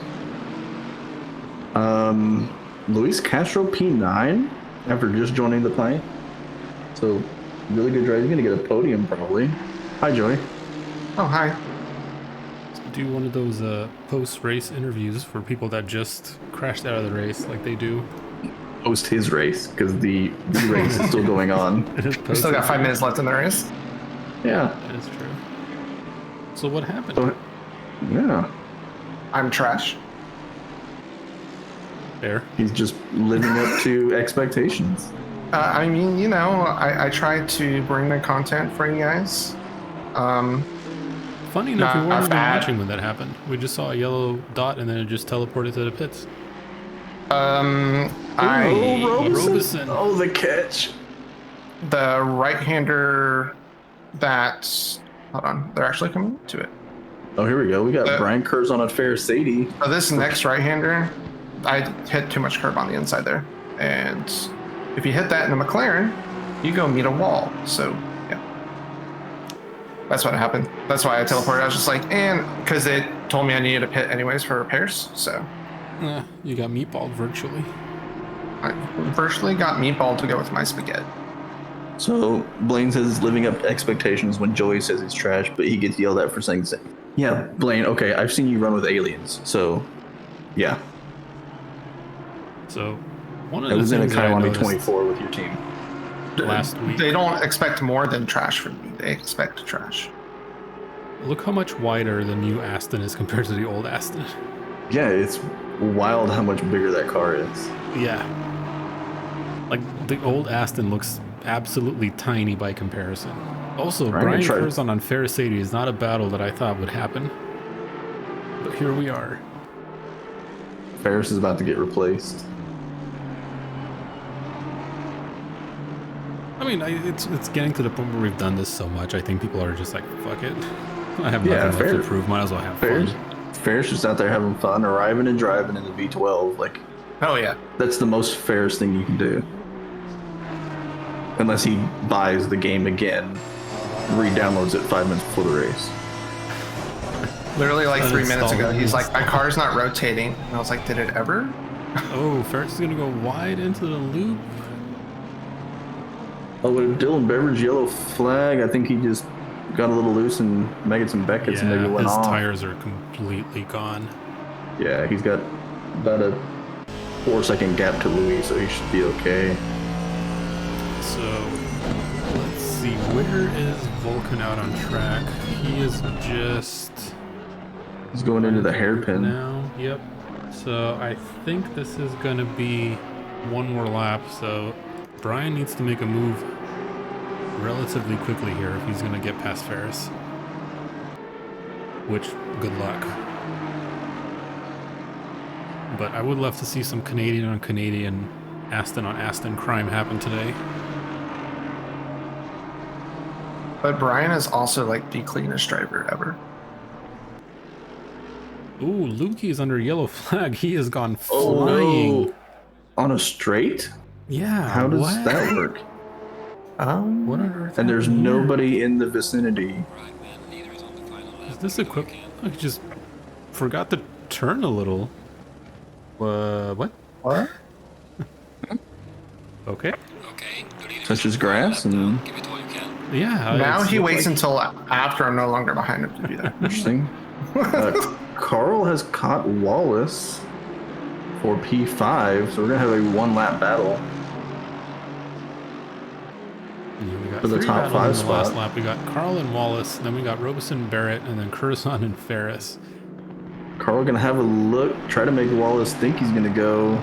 Luis Castro P9 after just joining the Pint. So, really good drive. He's going to get a podium probably. Hi, Joey. Oh, hi. Do one of those post-race interviews for people that just crashed out of the race like they do. Post his race because the race is still going on. We still got 5 minutes left in the race. Yeah. That is true. So what happened? So, yeah. I'm trash. Fair. He's just living up to expectations. I mean, you know, I tried to bring the content for you guys. Funny enough, we Nah, weren't even bad. watching when that happened. We just saw a yellow dot and then it just teleported to the pits. Oh, Robeson. Oh, the catch. The right-hander that... Hold on, they're actually coming to it. Oh, here we go. We got Brian Kurz on a fair Sadie. So this next right-hander, I hit too much curb on the inside there. And if you hit that in a McLaren, you go meet a wall. So, yeah. That's what happened. That's why I teleported. I was just like, and because it told me I needed a pit anyways for repairs. So You got meatballed virtually. I virtually got meatball to go with my spaghetti. So Blaine says he's living up to expectations when Joey says he's trash, but he gets yelled at for saying the same. Yeah, Blaine, okay, I've seen you run with aliens, so yeah. So one of I the was in a things that I Kailami noticed 24 with your team. last week. They don't expect more than trash from me. They expect trash. Look how much wider the new Aston is compared to the old Aston. Yeah, it's wild how much bigger that car is. Yeah. Like the old Aston looks absolutely tiny by comparison. Also, Brian Brian tried- Curzon on Ferris 80 is not a battle that I thought would happen. But here we are. Ferris is about to get replaced. I mean, it's getting to the point where we've done this so much, I think people are just like, fuck it. I have nothing left to prove, might as well have fun. Ferris just out there having fun, arriving and driving in the V12. Like, Oh yeah. that's the most Ferris thing you can do. Unless he buys the game again, re-downloads it 5 minutes before the race. Literally like 3 minutes ago, Uninstall he's like, my car's not rotating. And I was like, did it ever? Oh, Ferris is gonna go wide into the loop. Oh, with Dylan Beveridge yellow flag, I think he just got a little loose and Megan some Beckett's and maybe Yeah, went his off. tires are completely gone. Yeah, he's got about a 4-second gap to Louis, so he should be okay. So, let's see, where is Vulcan out on track? He is just He's going into the hairpin. now. Yep. So I think this is gonna be one more lap. So Brian needs to make a move relatively quickly here if he's gonna get past Ferris. Which, good luck. But I would love to see some Canadian on Canadian, Aston on Aston crime happen today. But Brian is also like the cleanest driver ever. Ooh, Lukey is under yellow flag. He has gone Oh, flying. no. On a straight? Yeah. How does what? that work? What on earth? And there's happened here? nobody in the vicinity. Is this equipped? I just forgot to turn a little. What? What? Okay. Touches grass and Yeah. Now it's he looked waits like- until after I'm no longer behind him to do that. interesting. Carl has caught Wallace for P5, so we're gonna have a 1-lap battle. Yeah, we got for the three top battles 5 in the last spot. lap. We got Carl and Wallace, then we got Robeson, Barrett, and then Curzon and Ferris. Carl gonna have a look, try to make Wallace think he's gonna go.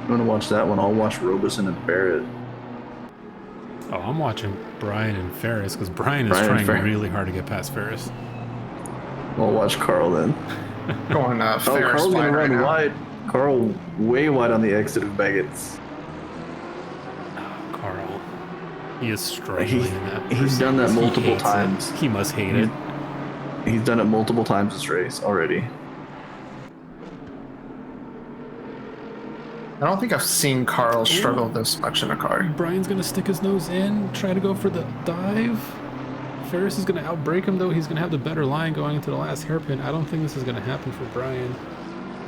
I'm gonna watch that one. I'll watch Robeson and Barrett. Oh, I'm watching Brian and Ferris because Brian is Brian and trying Ferris. really hard to get past Ferris. I'll watch Carl then. Going Oh, Ferris Carl's gonna wide right run now. wide. Carl way wide on the exit of Baggett's. Carl. He is struggling He's- in that. he's done that He multiple hates it. times. He must hate it. He's done it multiple times this race already. I don't think I've seen Carl struggle this much in a car. Brian's gonna stick his nose in, try to go for the dive. Ferris is gonna outbrake him though. He's gonna have the better line going into the last hairpin. I don't think this is gonna happen for Brian.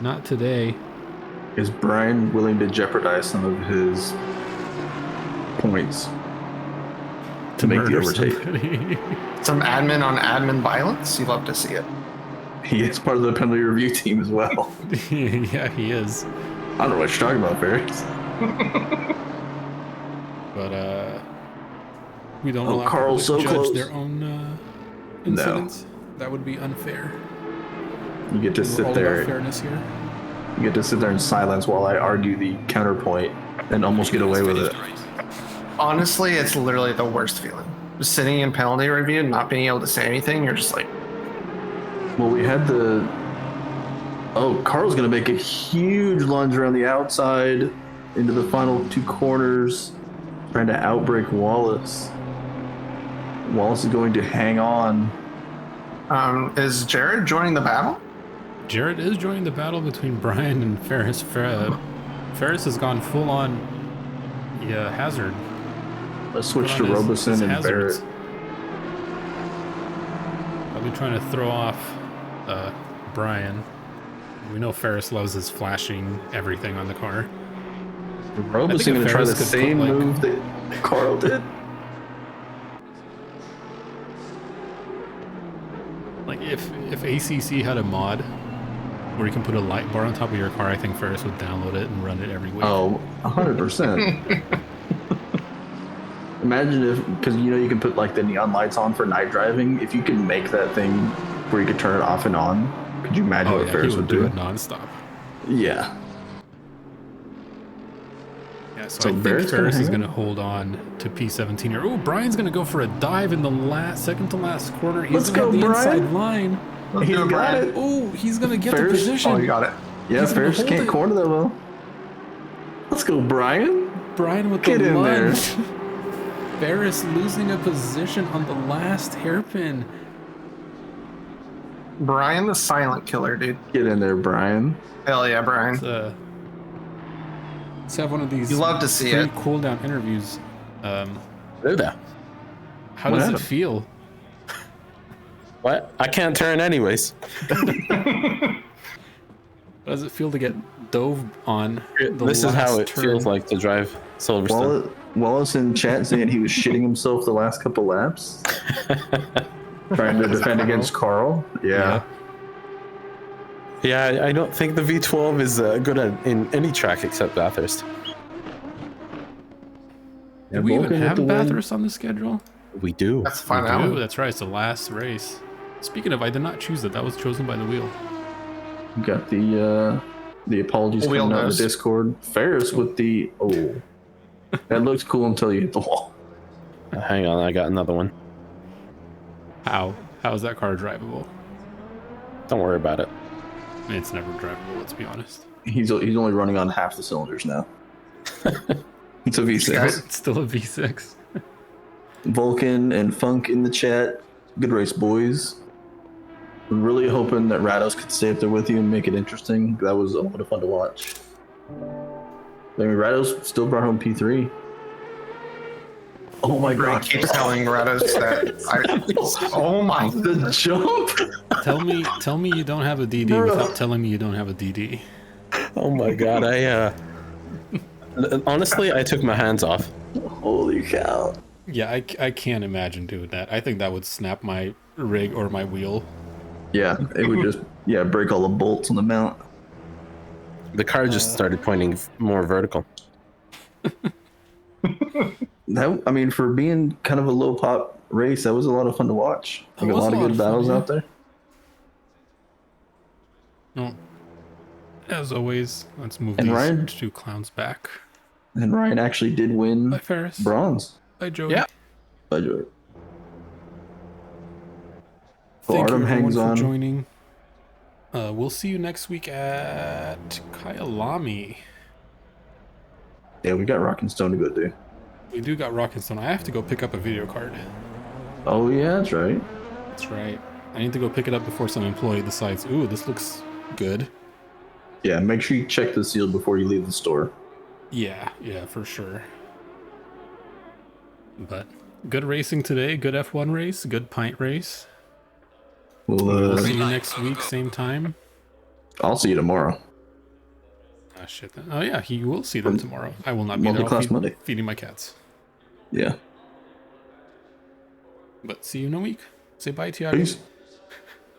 Not today. Is Brian willing to jeopardize some of his points to make the Murder overtake? somebody. Some admin on admin violence. You love to see it. He is part of the penalty review team as well. Yeah, he is. I don't know what you're talking about, Ferris. But we don't Oh, allow Carl's people to so judge close. their own incidents. That would be unfair. You get to We're sit all there. about fairness here. You get to sit there in silence while I argue the counterpoint and almost get away with it. Honestly, it's literally the worst feeling. Just sitting in penalty review and not being able to say anything, you're just like, Well, we had the. Oh, Carl's gonna make a huge lunge around the outside into the final 2 corners, trying to outbreak Wallace. Wallace is going to hang on. is Jared joining the battle? Jared is joining the battle between Brian and Ferris. Ferris has gone full on hazard. Let's switch Put to on his Robeson and hazards. Barrett. Probably trying to throw off Brian. We know Ferris loves his flashing everything on the car. Robeson if going to try Ferris the could put, same like- move that Carl did. Like if ACC had a mod where you can put a light bar on top of your car, I think Ferris would download it and run it every week. Oh, 100%. Imagine if, because you can put like the neon lights on for night driving. If you could make that thing where you could turn it off and on, could you imagine Oh, what yeah, Ferris he would would do do? it nonstop. Yeah. Yeah, so So I think Barrett's gonna Ferris is hang going to hold on to P17 here. Oh, Brian's going to go for a dive in the second to last corner. He's Let's going to go, have the Brian. inside line. Let's He's do it, got Brian. it. Oh, he's going to get Ferris- the position. Oh, you got it. Yeah, He's gonna Ferris hold can't it. corner that well. Let's go, Brian. Brian with Get the in there. lunge. Ferris losing a position on the last hairpin. Brian the silent killer, dude. Get in there, Brian. Hell yeah, Brian. Let's have one of these You love to see free it. cool down interviews. Hello there. How What does it happened? feel? What? I can't turn anyways. How does it feel to get dove on? This is how last it turn? feels like to drive Silverstone. Wallace in chat saying he was shitting himself the last couple laps. Trying to defend against Carl. Yeah. Yeah, I don't think the V12 is good in any track except Bathurst. Did we even Vulcan with have the win. Bathurst on the schedule? We do. That's fine We now. do. That's right. It's the last race. Speaking of, I did not choose it. That was chosen by the wheel. Got the apologies Wheel coming out in the nose. Discord. Ferris with the that looks cool until you hit the wall. Hang on, I got another one. How is that car drivable? Don't worry about it. I mean, it's never drivable. Let's be honest. He's only running on half the cylinders now. It's a V6. It's still a V6. Vulcan and Funk in the chat. Good race, boys. We're really hoping that Rados could stay up there with you and make it interesting. That was a lot of fun to watch. I mean, Rados still brought home P3. Oh my Brian god. keeps telling Rados that. Oh my. The jump! Tell me you don't have a DD without telling me you don't have a DD. Oh my god, honestly, I took my hands off. Holy cow. Yeah, I can't imagine doing that. I think that would snap my rig or my wheel. Yeah, it would just break all the bolts on the mount. The car just started pointing more vertical. That, I mean, for being kind of a low pop race, that was a lot of fun to watch. Like, a was lot of good fun, battles yeah. out there. No. As always, let's move And these Ryan? two clowns back. And Ryan actually did win Bye, Ferris. bronze. Bye, Joey. Yeah. By Joey. Thank Artem you everyone hangs for on. joining. We'll see you next week at Kyalami. Yeah, we got Rock and Stone to go do. We do got Rock and Stone. I have to go pick up a video card. Oh yeah, that's right. That's right. I need to go pick it up before some employee decides, ooh, this looks good. Yeah, make sure you check the seal before you leave the store. Yeah, for sure. But good racing today. Good F1 race. Good pint race. We'll see you next week, same time. I'll see you tomorrow. Ah, shit. Oh, yeah, he will see them tomorrow. I will not be there. I'll Multi-class Monday. feeding my cats. Yeah. But see you in a week. Say bye, Tiago. Peace.